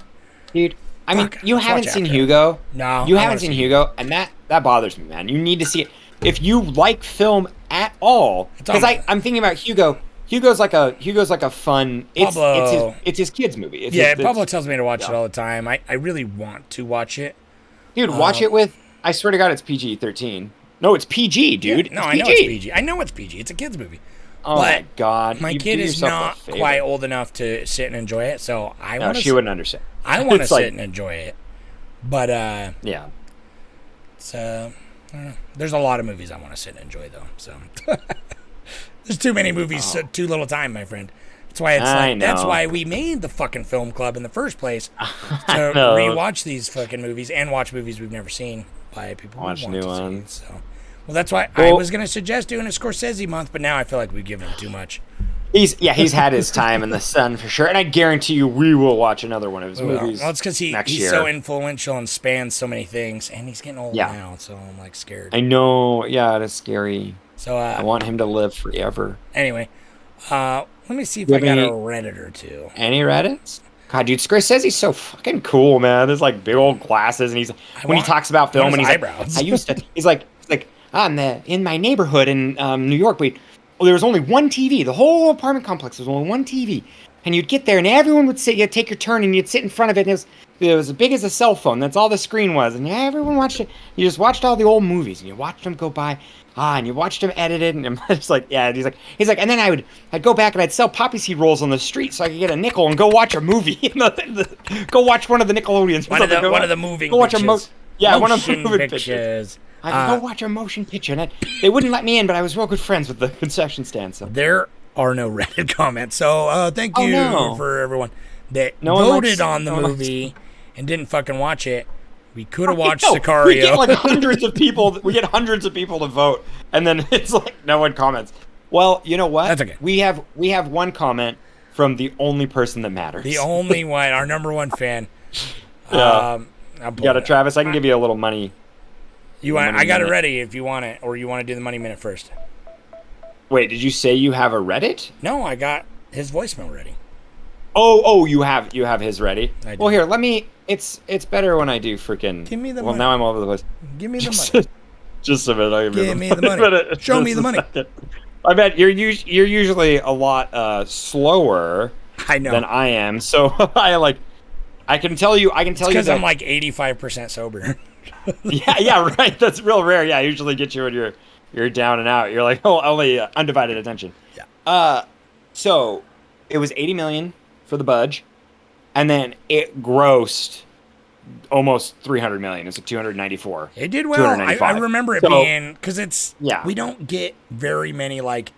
Dude, I mean, you haven't seen Hugo. No, you haven't seen Hugo, and that bothers me, man. You need to see it if you like film at all. Because I'm thinking about Hugo. Hugo's like a fun. It's his kids movie. Pablo tells me to watch it all the time. I really want to watch it. Dude, watch it with. I swear to God, it's PG-13. No, it's PG, dude. Yeah, I know it's PG. I know it's PG. It's a kids movie. Oh my God, my kid is not quite old enough to sit and enjoy it, so she wouldn't understand. I want to sit and enjoy it, but yeah. So there's a lot of movies I want to sit and enjoy though. So. There's too many movies, too little time, my friend. That's why that's why we made the fucking film club in the first place to rewatch these fucking movies and watch movies we've never seen by people who want new to ones. See. So, that's why I was gonna suggest doing a Scorsese month, but now I feel like we've given him too much. He's had his time in the sun for sure, and I guarantee you we will watch another one of his movies. Well, it's because he's so influential and spans so many things, and he's getting old now, so I'm like scared. I know, yeah, it is scary. So I want him to live forever. Anyway, let me see if I got a Reddit or two. Any Reddits? God, dude, Scorsese's so fucking cool, man. There's like big old glasses, and he talks about film, and he's eyebrows. like, he's like, in my neighborhood in New York, there was only one TV. The whole apartment complex was only one TV, and you'd get there, and everyone would sit. You'd take your turn, and you'd sit in front of it, and it was as big as a cell phone. That's all the screen was, and everyone watched it. You just watched all the old movies, and you watched them go by. And you watched him edited, and I'm just like, yeah. He's like, and then I'd go back and I'd sell poppy seed rolls on the street so I could get a nickel and go watch a movie. Go watch one of the Nickelodeons. One of the moving go pictures. Watch one of the moving pictures. I'd go watch a motion picture, and they wouldn't let me in, but I was real good friends with the concession stand. So there are no Reddit comments. So thank you for everyone that voted on the movie and didn't fucking watch it. We could have watched No, Sicario. We get like hundreds of people. We get hundreds of people to vote, and then it's like no one comments. Well, you know what? That's okay. We have one comment from the only person that matters. The only one, our number one fan. Yeah. I'll You got it, Travis. I can give you a little money. You want? Money I got it minute. ready if you want it, or you want to do the money minute first. Wait, did you say you have a Reddit? No, I got his voicemail ready. Oh, you have his ready. I do. Well, here, let me. It's better when I do freaking. Give me the well, money. now I'm all over the place. Give me the money. Just a minute. I'll Give me the money. Show me the money. I bet you're usually a lot slower I know. than I am, so I can tell you Because that, I'm like 85% sober. yeah, right. That's real rare. Yeah, I usually get you when you're down and out. You're like, oh, only undivided attention. Yeah. So it was 80 million for the budge, and then it grossed almost 300 million. It's like 294. It did well. I 295. remember it So- being, because it's, Yeah. we don't get very many like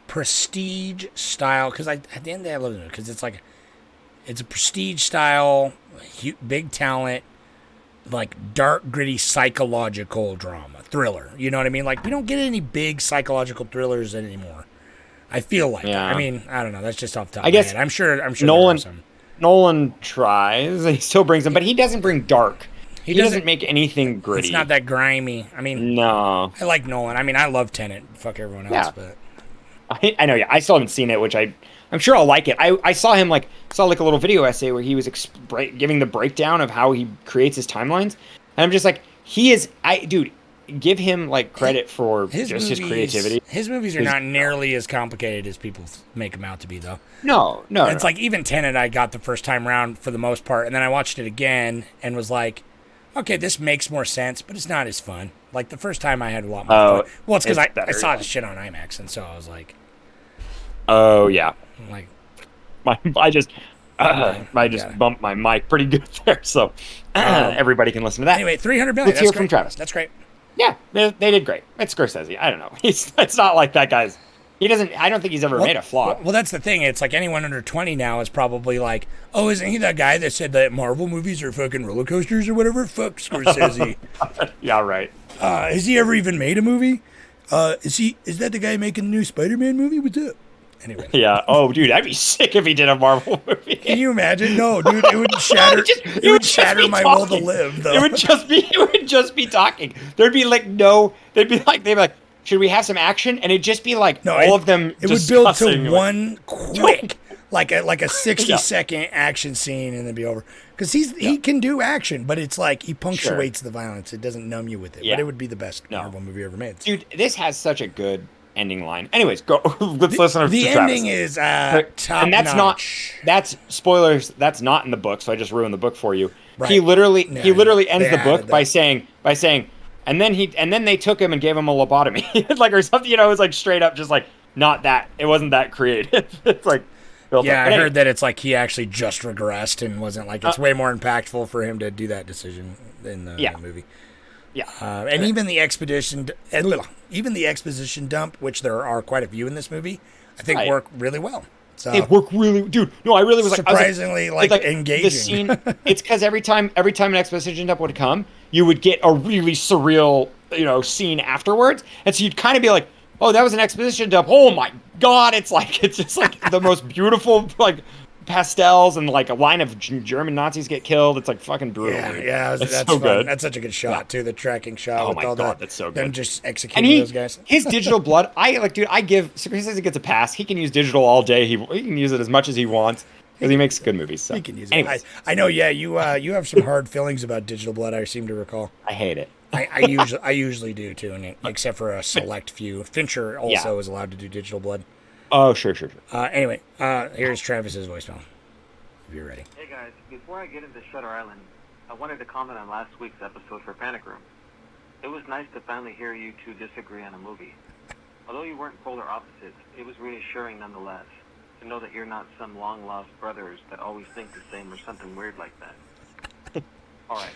prestige style, because at the end of the day, I love it because it's like, it's a prestige style, big talent, like dark, gritty, psychological drama, thriller. You know what I mean? Like, we don't get any big psychological thrillers anymore. I feel like. Yeah. I mean, I don't know. That's just off the top I of guess my head. I'm sure Nolan- there are some. Nolan tries, and he still brings them, but he doesn't bring dark. He doesn't doesn't- make anything gritty. It's not that grimy. I mean, No. I like Nolan. I mean, I love Tenet. Fuck everyone else, Yeah. but I know, yeah. I still haven't seen it, which I'm sure I'll like it. I saw him saw a little video essay where he was giving the breakdown of how he creates his timelines, and I'm just like, dude, give him credit for his creativity. His movies are not nearly as complicated as people make them out to be, though. No. It's like even Tenet, I got the first time around for the most part, and then I watched it again and was like, okay, this makes more sense, but it's not as fun. Like the first time, I had a lot more fun. Well, it's because I better, saw yeah. this shit on IMAX, and so I was like, Oh yeah. like I just bumped my mic pretty good there, so everybody can listen to that. anyway, 300 million. Let's hear from Travis. That's great. Yeah, they did great. It's Scorsese. I don't know. It's not like that guy's. He doesn't. I don't think he's ever made a flop. Well, that's the thing. It's like anyone under 20 now is probably like, oh, isn't he that guy that said that Marvel movies are fucking roller coasters or whatever? Fuck Scorsese. Yeah, right. Has he ever even made a movie? Is that the guy making the new Spider-Man movie? What's up? Anyway. Yeah. Oh, dude, I'd be sick if he did a Marvel movie. Can you imagine? No, dude, it would shatter. It would shatter my will to live, though. It would just be talking. There'd be they'd be like, should we have some action? And it'd just be all of them. It would build discussing, to one quick, like a 60-second Yeah. action scene, and then be over. Because he can do action, but it's like he punctuates the violence. It doesn't numb you with it. Yeah. But it would be the best Marvel movie ever made. Dude, this has such a good ending line. Anyways, go. Let's listen to The Travis. ending is top And that's notch. that's spoilers. That's not in the book, so I just ruined the book for you. Right. He literally ends they the book added by that. saying, and then they took him and gave him a lobotomy, or something. It was straight up, just not that. It wasn't that creative. It's built Yeah, up. I But heard that it's like he actually just regressed and wasn't it's way more impactful for him to do that decision in the movie. Yeah. And even the exposition dump, which there are quite a few in this movie, I think Right. work really well. So It worked really, dude. No, I really was surprisingly engaging. The scene. It's because every time an exposition dump would come, you would get a really surreal, scene afterwards, and so you'd kind of be like, "Oh, that was an exposition dump. Oh my god!" It's just the most beautiful pastels and a line of German Nazis get killed. It's fucking brutal. Yeah, It's that's so fun. good. That's such a good shot too. The tracking shot. Oh with my all God, that, that's so them good. just And executing those guys. his digital blood, I give Scorsese gets a pass. He can use digital all day. He can use it as much as he wants because he makes good movies. So. He can use Anyways, it. I know. Yeah, you have some hard feelings about digital blood. I seem to recall. I hate it. I usually do too, except for a select few. Fincher also is allowed to do digital blood. Oh, sure. Anyway, here's Travis's voicemail. If you're ready. Hey guys, before I get into Shutter Island, I wanted to comment on last week's episode for Panic Room. It was nice to finally hear you two disagree on a movie. Although you weren't polar opposites, it was reassuring nonetheless to know that you're not some long-lost brothers that always think the same or something weird like that. Alright,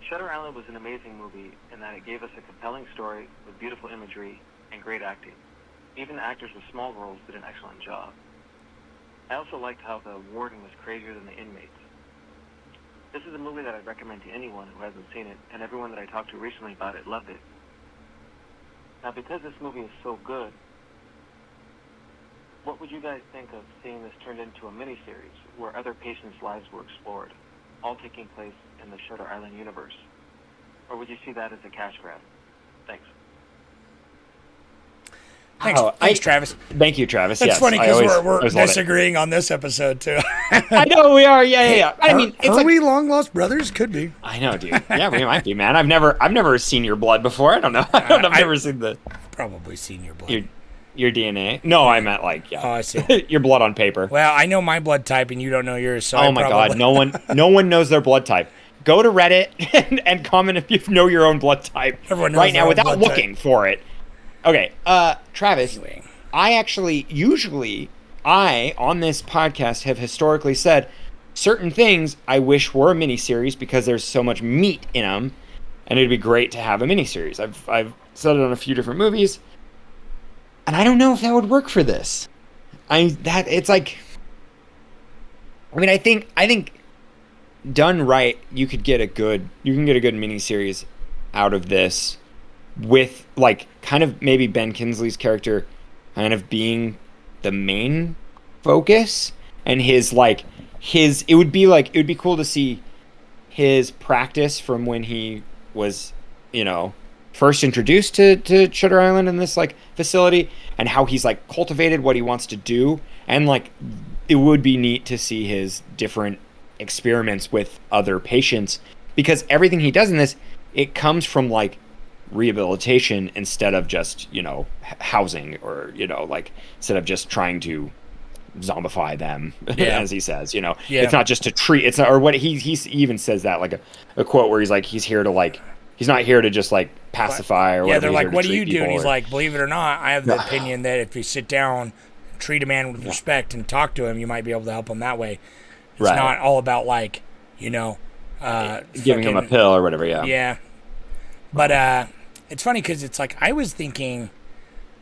Shutter Island was an amazing movie in that it gave us a compelling story with beautiful imagery and great acting. Even actors with small roles did an excellent job. I also liked how the warden was crazier than the inmates. This is a movie that I'd recommend to anyone who hasn't seen it, and everyone that I talked to recently about it loved it. Now, because this movie is so good, what would you guys think of seeing this turned into a miniseries where other patients' lives were explored, all taking place in the Shutter Island universe? Or would you see that as a cash grab? Thanks. Thanks, Travis. Thank you, Travis. That's yes, funny because we're always love it. disagreeing on this episode too. I know we are. Yeah. I mean, it's are like we long lost brothers? Could be. I know, dude. Yeah, we might be, man. I've never seen your blood before. I don't know. I've never seen Probably seen your blood. Your DNA. No, I meant like Oh, I see. your blood on paper. Well, I know my blood type, and you don't know yours. So Oh my god, no one knows their blood type. Go to Reddit and comment if you know your own blood type Everyone knows right their now own without blood looking for it. Okay, Travis. Anyway. I on this podcast have historically said certain things I wish were a miniseries because there's so much meat in them, and it'd be great to have a miniseries. I've said it on a few different movies, and I don't know if that would work for this. I think done right, you can get a good miniseries out of this with like kind of maybe Ben Kingsley's character kind of being the main focus, and it would be cool to see his practice from when he was, first introduced to Shutter Island in this like facility, and how he's like cultivated what he wants to do, and like it would be neat to see his different experiments with other patients, because everything he does in this, it comes from like rehabilitation instead of just housing, or like instead of just trying to zombify them, as he says. It's not just to treat. It's not, or what he even says that like a quote where he's like, he's not here to just like pacify or whatever. They're like, what do you do? And he's or, like, believe it or not, I have the opinion that if you sit down, treat a man with respect, and talk to him, you might be able to help him that way. It's not all about like giving him a pill or whatever. Yeah. But it's funny because it's like I was thinking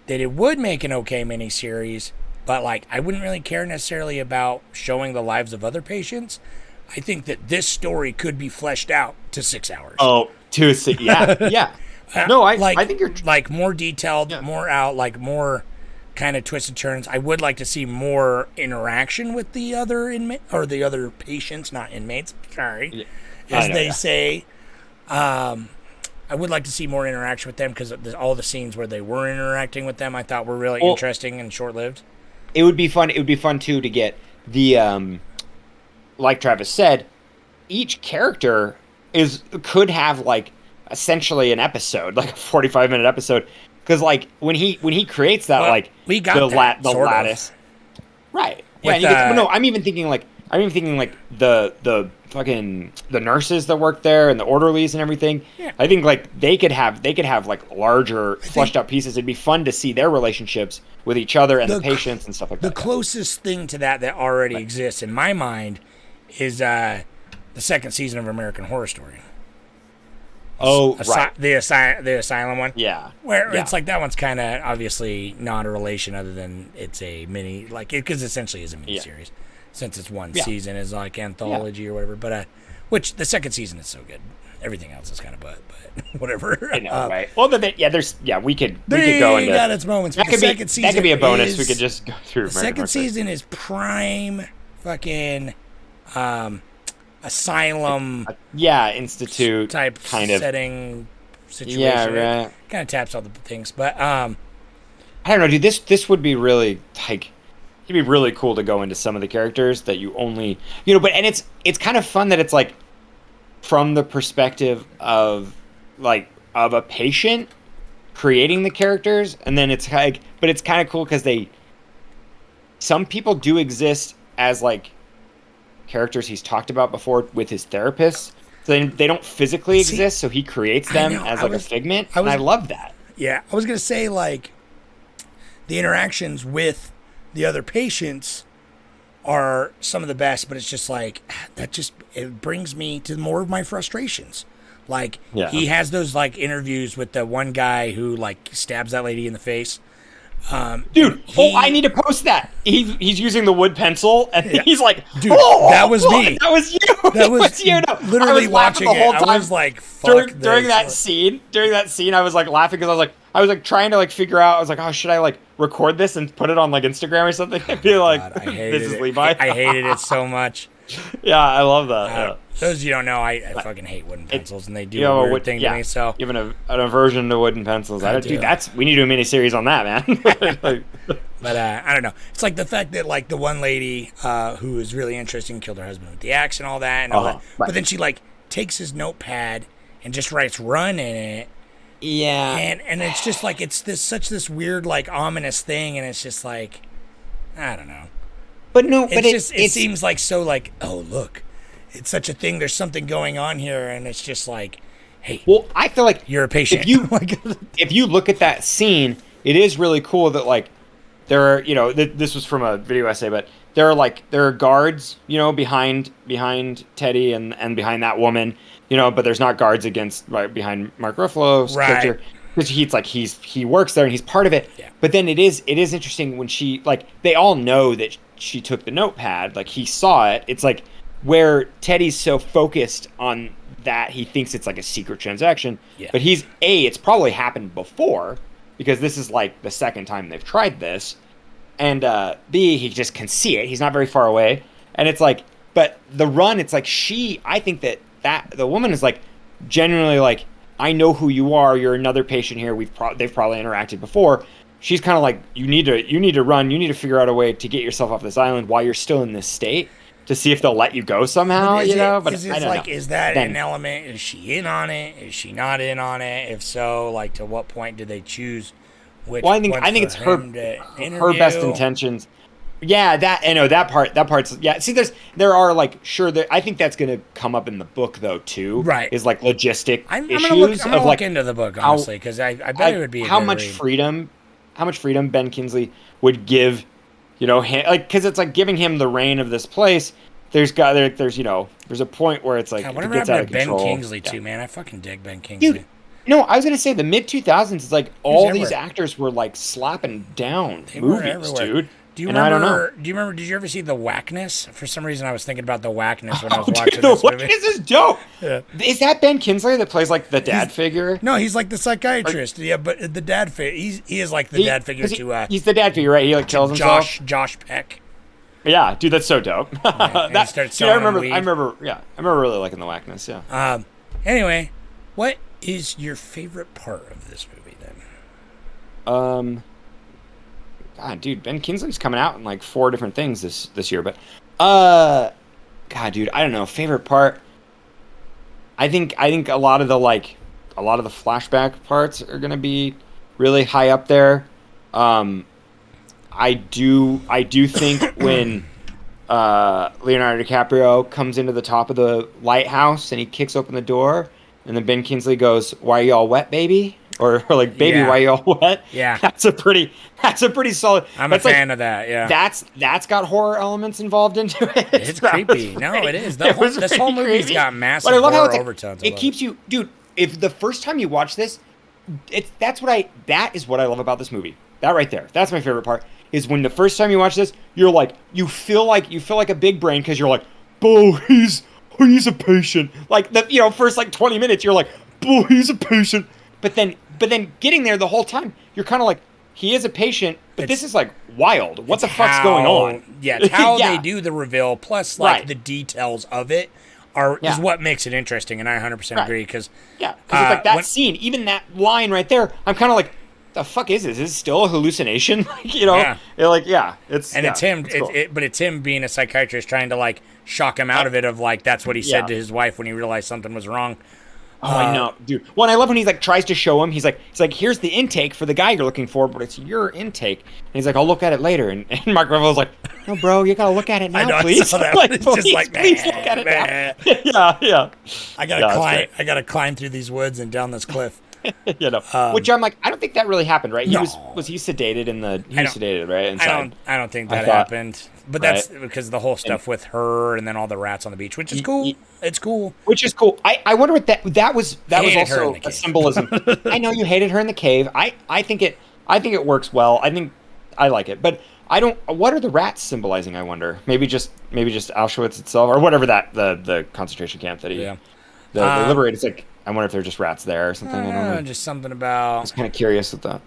that it would make an okay miniseries, but like I wouldn't really care necessarily about showing the lives of other patients. I think that this story could be fleshed out to 6 hours. Oh, yeah. No, I think you're like more detailed, more out, like more kind of twisted turns. I would like to see more interaction with the other inmate or the other patients, not inmates. Sorry, as they say. I would like to see more interaction with them because all the scenes where they were interacting with them, I thought were really interesting and short-lived. It would be fun. It would be fun too to get the, like Travis said, each character could have like essentially an episode, like a 45-minute episode, because like when he creates that, like we got the lattice, right? Yeah. No, I'm even thinking like the fucking the nurses that work there and the orderlies and everything. Yeah. I think like they could have like larger fleshed out pieces. It'd be fun to see their relationships with each other and the patients and stuff like that. The closest thing to that already exists in my mind is the second season of American Horror Story. The asylum one. Yeah. Where it's like that one's kind of obviously not a relation other than it's a mini, like it because essentially is a mini series. Since it's one season is like anthology or whatever, but which the second season is so good. Everything else is kind of but whatever. I know, right? Well, we could go into got its moments. But the second season that could be a bonus. We could just go through. The second season is prime fucking asylum. Institute type kind of setting situation. Yeah, right. Kind of taps all the things, but I don't know, dude. This would be really like. It'd be really cool to go into some of the characters that you only, and it's kind of fun that it's like from the perspective of a patient creating the characters, and then it's like, but it's kind of cool because some people do exist as like characters he's talked about before with his therapist, so they don't physically exist, so he creates them as like a figment, and I love that. Yeah, I was gonna say like the interactions with the other patients are some of the best, but it's just like it brings me to more of my frustrations. Like he has those like interviews with the one guy who like stabs that lady in the face, Dude, I need to post that. He's using the wood pencil, and he's like, dude, that was me. That was you. That was you. No, literally watching it. I was like, fuck during that scene. During that scene, I was like laughing because I was like trying to like figure out. I was like, oh, should I like record this and put it on like Instagram or something? I feel like this is Levi. I hated it so much. Yeah, I love that. Those you don't know, I fucking hate wooden pencils, and they do a weird thing to me. So even an aversion to wooden pencils. Dude, we need to do a mini series on that, man. But I don't know. It's like the fact that like the one lady who is really interesting killed her husband with the axe and all that and all that. Right. But then she like takes his notepad and just writes "run" in it. Yeah. And it's just like it's this weird like ominous thing, and it's just like I don't know. But no, it seems like so like, oh look, it's such a thing. There's something going on here, and it's just like, hey. Well, I feel like you're a patient. If you look at that scene, it is really cool that like there are, this was from a video essay, but there are guards, behind Teddy and behind that woman, but there's not guards behind Mark Ruffalo's character. Because he works there and he's part of it. Yeah. But then it is interesting when she like they all know that she took the notepad, like he saw it. It's like where Teddy's so focused on that he thinks it's like a secret transaction. Yeah. But it's probably happened before because this is like the second time they've tried this. And B, he just can see it. He's not very far away. And it's like, but the run, it's like I think that the woman is like genuinely like, I know who you are. You're another patient here. They've probably interacted before. She's kind of like, you need to run. You need to figure out a way to get yourself off this island while you're still in this state to see if they'll let you go somehow. But I don't know. Is that an element? Is she in on it? Is she not in on it? If so, like to what point do they choose? I think it's her best intentions. Yeah, that part's yeah. See, there are like I think that's gonna come up in the book though too. Right, is like logistic issues. I'm gonna look into the book honestly because I bet it would be how much freedom Ben Kingsley would give, because it's like giving him the reign of this place. There's a point where it's like whatever it gets out happened of to control. Ben Kingsley too, man. I fucking dig Ben Kingsley. Dude, no, I was gonna say the mid 2000s is like all these actors were like slapping down movies, dude. Do you remember? I don't know. Do you remember? Did you ever see The Whackness? For some reason, I was thinking about The Whackness when I was watching this movie. The Whackness is dope. Yeah. Is that Ben Kingsley that plays like the dad figure? No, he's like the psychiatrist. Yeah, but the dad figure. He is like the dad figure to. He's the dad figure, right? He like kills himself. Josh Peck. Yeah, dude, that's so dope. Yeah, I remember really liking The Whackness. Yeah. Anyway, what is your favorite part of this movie then? God, dude, Ben Kingsley's coming out in like 4 different things this year, but God, dude, I don't know. Favorite part? I think a lot of the flashback parts are gonna be really high up there. I do think when Leonardo DiCaprio comes into the top of the lighthouse and he kicks open the door, and then Ben Kingsley goes, "Why are you all wet, baby?" Or like, "Baby, why are you all wet?" Yeah, that's a pretty solid. I'm a fan of that. Yeah, that's got horror elements involved into it. It's creepy. It is. This whole movie's got massive horror overtones. It keeps you, dude. If the first time you watch this, that is what I love about this movie. That right there. That's my favorite part. Is when the first time you watch this, you're like, you feel like a big brain because you're like, "Bo, he's a patient." Like the first like 20 minutes, you're like, "Bo, he's a patient." But then getting there the whole time, you're kind of like, he is a patient, but this is like wild. What the fuck's going on? Yeah, it's how they do the reveal, plus like the details of it is what makes it interesting. And I 100% agree because it's like that scene, even that line right there. I'm kind of like, the fuck is this? Is this still a hallucination? It's him. It's cool. But it's him being a psychiatrist trying to like shock him out of it. Of like that's what he said to his wife when he realized something was wrong. Oh, I know, dude. Well, and I love when he like tries to show him. He's like, here's the intake for the guy you're looking for, but it's your intake. And he's like, I'll look at it later. And Mark Ruffalo's like, no, bro, you gotta look at it now, please. I saw that. Like, it's just like, please look at it now. Yeah. I gotta climb through these woods and down this cliff. Which I'm like, I don't think that really happened, right? He was he sedated sedated, right? Inside. I don't think that happened. But that's because the whole stuff with her and then all the rats on the beach, which is cool. It's cool. Which is cool. I wonder what that was also a symbolism. I know you hated her in the cave. I think I think it works well. I think I like it, but I don't. What are the rats symbolizing? I wonder. Maybe just Auschwitz itself, or whatever the concentration camp that they liberated. It's like I wonder if they're just rats there or something. I don't know. Just something about. I was kind of curious with that.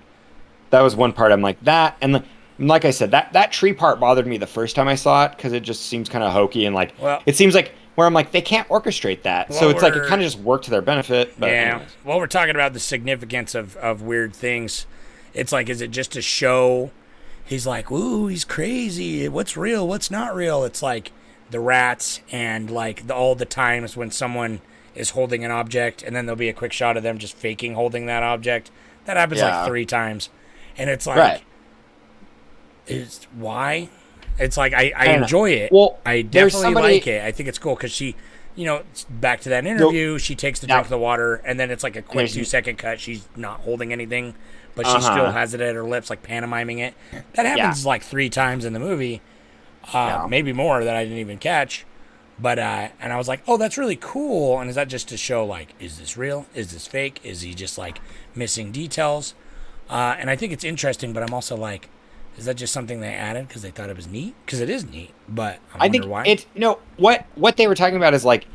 That was one part. I'm like that, and like I said, that tree part bothered me the first time I saw it because it just seems kind of hokey and like it seems like where I'm like they can't orchestrate that, so it's like it kind of just worked to their benefit. But yeah. anyways. Well, we're talking about the significance of weird things. It's like, is it just to show? He's like, ooh, he's crazy. What's real? What's not real? It's like the rats and like all the times when someone is holding an object and then there'll be a quick shot of them just faking holding that object. That happens like 3 times. And it's like, is why? It's like, I enjoy it. Well, I definitely like it. I think it's cool because she, back to that interview, she takes the drink of the water and then it's like a quick 2-second cut. She's not holding anything, but she still has it at her lips, like pantomiming it. That happens like 3 times in the movie, maybe more that I didn't even catch. But and I was like, oh, that's really cool. And is that just to show like, is this real? Is this fake? Is he just like missing details? And I think it's interesting, but I'm also like, is that just something they added because they thought it was neat? Because it is neat, but I wonder why. It's what they were talking about is like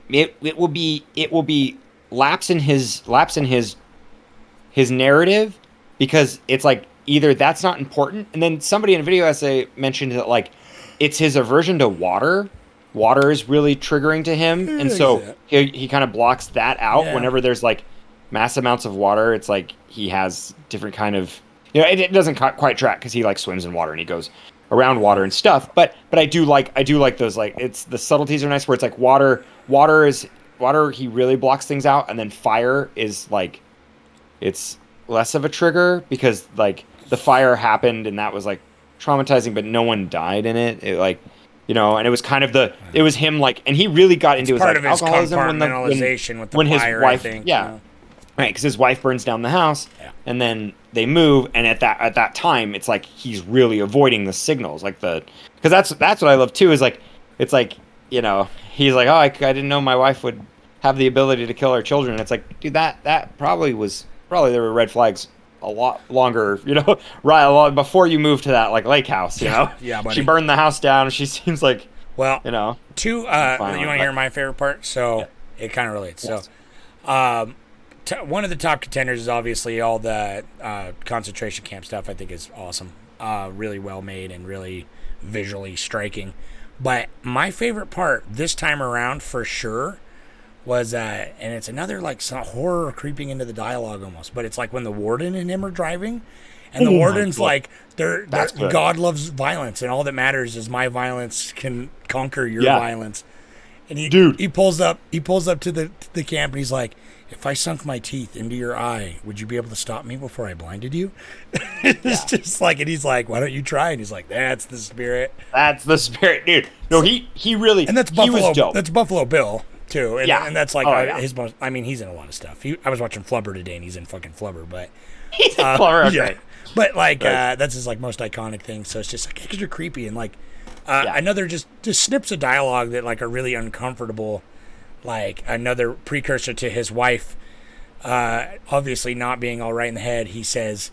it will be lapse in his narrative because it's like either that's not important, and then somebody in a video essay mentioned that like it's his aversion to water. Water is really triggering to him, and so he kind of blocks that out whenever there's like mass amounts of water. It's like he has different kind of it doesn't quite track because he like swims in water and he goes around water and stuff. But I do like those, like it's the subtleties are nice where it's like water he really blocks things out, and then fire is like it's less of a trigger because like the fire happened and that was like traumatizing, but no one died in it. It like and it was kind of it was him like, and he really got into his part like of his alcoholism compartmentalization with the when fire, his wife, I think, right, because his wife burns down the house, and then they move, and at that time, it's like he's really avoiding the signals, like because that's what I love too, is like it's like he's like, oh, I didn't know my wife would have the ability to kill her children. It's like, dude, that probably there were red flags a lot longer, right along before you moved to that like lake house, Yeah, buddy. She burned the house down. She seems like, well, you want to hear my favorite part? So it kind of relates. Yes. So, one of the top contenders is obviously all the concentration camp stuff. I think is awesome, really well made and really visually striking. But my favorite part this time around, for sure, was and it's another like some horror creeping into the dialogue almost, but it's like when the warden and him are driving, and the warden's like, they're God loves violence, and all that matters is my violence can conquer your violence. And he pulls up to the camp, and he's like, if I sunk my teeth into your eye, would you be able to stop me before I blinded you? It's just like, and he's like, why don't you try? And he's like, that's the spirit. That's the spirit, dude. No, he really, and that's Buffalo. He was dope. That's Buffalo Bill too, and, and that's like his most. I mean, he's in a lot of stuff. I was watching Flubber today, and he's in fucking Flubber, but he's in Flubber, okay. Yeah. But like that's his like most iconic thing. So it's just like extra creepy, and like another just snips of dialogue that like are really uncomfortable. Like another precursor to his wife, obviously not being all right in the head. He says,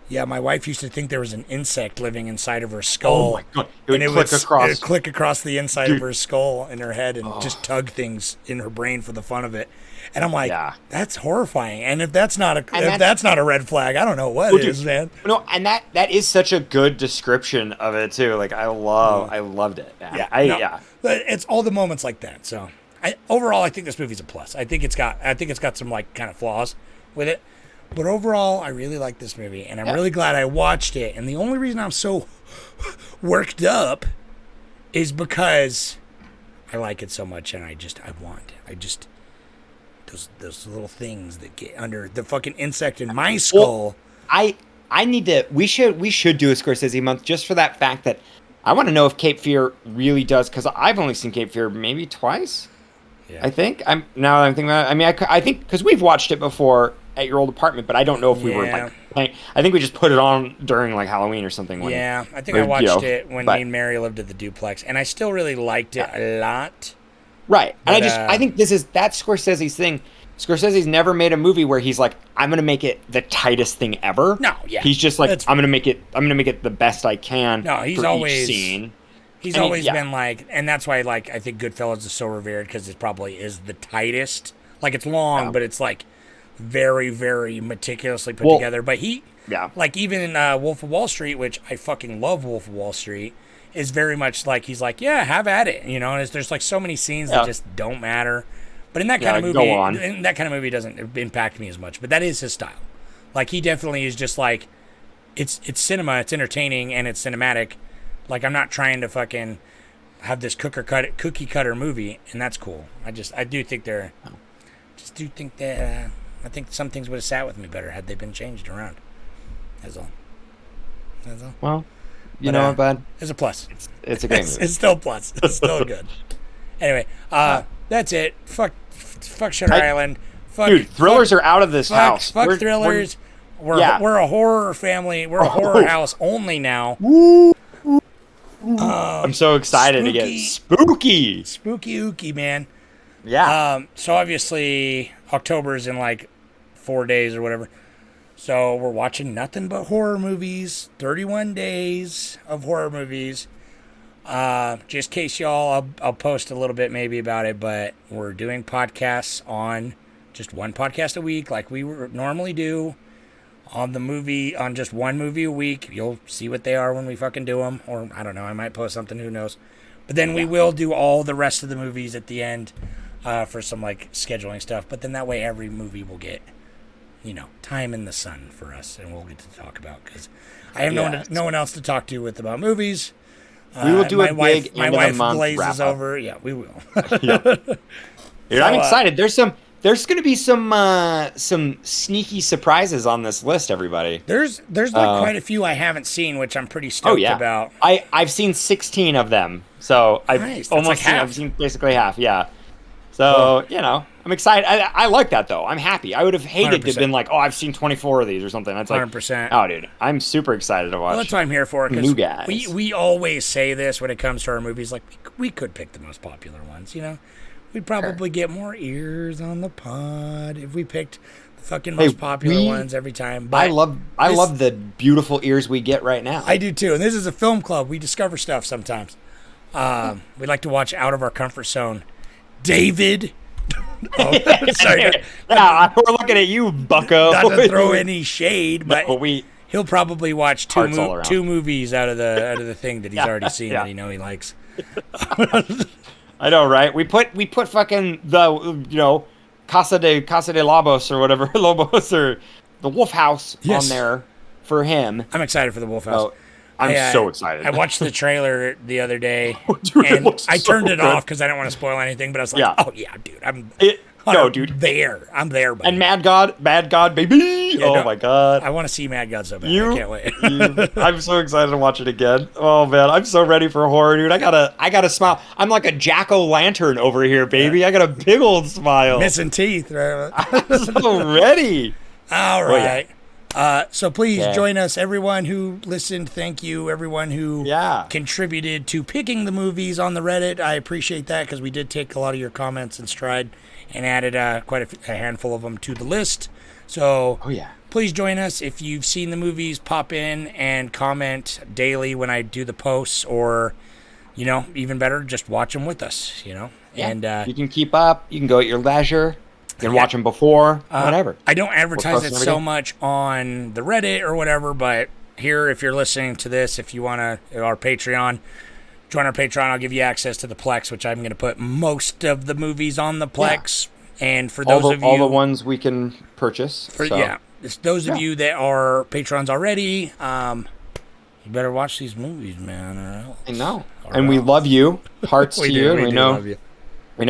yeah, my wife used to think there was an insect living inside of her skull. Oh my god! It would click across the inside of her skull in her head and just tug things in her brain for the fun of it. And I'm like, that's horrifying. And if that's not a red flag, I don't know what is, man. No, and that is such a good description of it too. Like I loved it. It's all the moments like that. So overall, I think this movie's a plus. I think it's got some like kind of flaws with it. But overall, I really like this movie, and I'm really glad I watched it. And the only reason I'm so worked up is because I like it so much, and I want those little things that get under the fucking insect in my skull. Well, I need to. We should do a Scorsese month just for that fact that I want to know if Cape Fear really does, because I've only seen Cape Fear maybe twice. Yeah. I think I'm thinking about it. I mean, I think because we've watched it before at your old apartment, but I don't know if we were like playing. I think we just put it on during like Halloween or something. I think I watched it when me and Mary lived at the duplex, and I still really liked it a lot. Right, and but, I think that's Scorsese's thing. Scorsese's never made a movie where he's like, I'm gonna make it the tightest thing ever. No, yeah. He's just like, I'm gonna make it the best I can. No, he's for always each scene. He's always been like, and that's why like I think Goodfellas is so revered because it probably is the tightest. Like it's long, but it's like very, very meticulously put together. But like even in Wolf of Wall Street, which I fucking love, Wolf of Wall Street, is very much like he's like, yeah, have at it, you know. And there's like so many scenes that just don't matter. But in that kind of movie, doesn't impact me as much. But that is his style. Like he definitely is just like, it's cinema, it's entertaining, and it's cinematic. Like I'm not trying to fucking have this cookie cutter movie, and that's cool. I do think that I think some things would have sat with me better had they been changed around. That's all. Well, you know what, bud? It's a plus. It's a great movie. It's still a plus. It's still good. Anyway, that's it. Fuck Shutter Island. Dude, thrillers are out of this house. Fuck thrillers. We're a horror family. We're a horror house only now. I'm so excited to get spooky. Spooky ooky, man. Yeah. So obviously October's in like 4 days or whatever. So we're watching nothing but horror movies. 31 days of horror movies. Just in case y'all, I'll post a little bit maybe about it, but we're doing podcasts on just one podcast a week like we normally do. On just one movie a week. You'll see what they are when we fucking do them. Or, I don't know, I might post something, who knows. But then we will do all the rest of the movies at the end for some, like, scheduling stuff. But then that way every movie will get, time in the sun for us. And we'll get to talk about. Because I have no one else to talk to about movies. We will do my a wife, big My wife glazes over. Yeah, we will. Dude, I'm excited. There's going to be some sneaky surprises on this list, everybody. There's like quite a few I haven't seen, which I'm pretty stoked about. I've seen 16 of them, so I've seen basically half. Yeah, so I'm excited. I like that though. I'm happy. I would have hated 100%. To have been like, I've seen 24 of these or something. That's like 100%. Oh, dude, I'm super excited to watch. Well, that's what I'm here for. New guys. We always say this when it comes to our movies. Like we could pick the most popular ones, We'd probably get more ears on the pod if we picked the fucking most popular ones every time. But I love the beautiful ears we get right now. I do too. And this is a film club. We discover stuff sometimes. We like to watch out of our comfort zone. David. Sorry. Yeah, we're looking at you, bucko. Not to throw any shade, but he'll probably watch two movies out of the thing that he's already seen that he he likes. I know, right? We put fucking the Casa de Lobos or whatever, Lobos or the Wolf House on there for him. I'm excited for the Wolf House. I'm so excited. I watched the trailer the other day, and I turned it off because I didn't want to spoil anything. But I was like, "Oh yeah, dude, I'm there. I'm there, buddy." And Mad God, baby! Yeah, my God, I want to see Mad God so bad. I can't wait. I'm so excited to watch it again. Oh man, I'm so ready for horror, dude. I gotta smile. I'm like a jack-o'-lantern over here, baby. I got a big old smile. Missing teeth. Right? I'm so ready. All right. So please join us, everyone who listened. Thank you, everyone who contributed to picking the movies on the Reddit. I appreciate that because we did take a lot of your comments in stride and added quite a handful of them to the list. So please join us. If you've seen the movies, pop in and comment daily when I do the posts, or even better, just watch them with us. And you can keep up. You can go at your leisure. You can watch them before, whatever. I don't advertise it so much on the Reddit or whatever, but here, if you're listening to this, if you want our Patreon, join our Patreon. I'll give you access to the Plex, which I'm going to put most of the movies on the Plex. Yeah. And for those of you... all the ones we can purchase. Those of you that are patrons already, you better watch these movies, man. I know. And we love you. Hearts to you. We know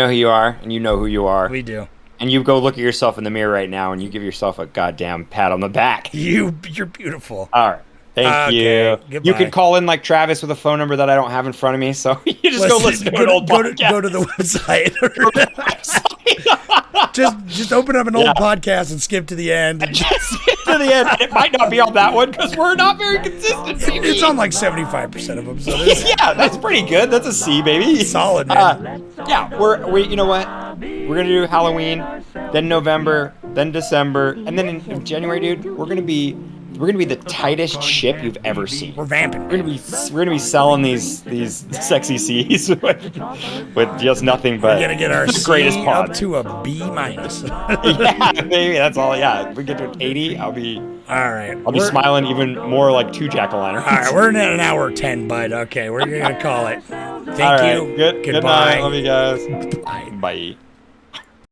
who you are, and you know who you are. We do. And you go look at yourself in the mirror right now, and you give yourself a goddamn pat on the back. You're beautiful. All right. Thank you. Goodbye. You can call in like Travis with a phone number that I don't have in front of me, so you just go listen to an old podcast. Go to the website. just open up an old podcast and skip to the end. Just skip to the end. And it might not be on that one because we're not very consistent, baby. It's on like 75% of them. So yeah, that's pretty good. That's a C, baby. Solid, man. We you know what? We're gonna do Halloween. then November, then December, and then in January, dude, we're gonna be the tightest ship you've ever seen. We're vamping. We're gonna be selling these sexy C's with just nothing but We're gonna get our the greatest C pod. up to a B minus. Yeah, baby, that's all. Yeah, if we get to an 80, I'll be We're smiling even more like two jack-o'-lanterns. All right, we're at an hour 10, bud. Okay, we're gonna call it. Thank All right, you. Good Goodbye. night. Love you guys. Bye. Bye.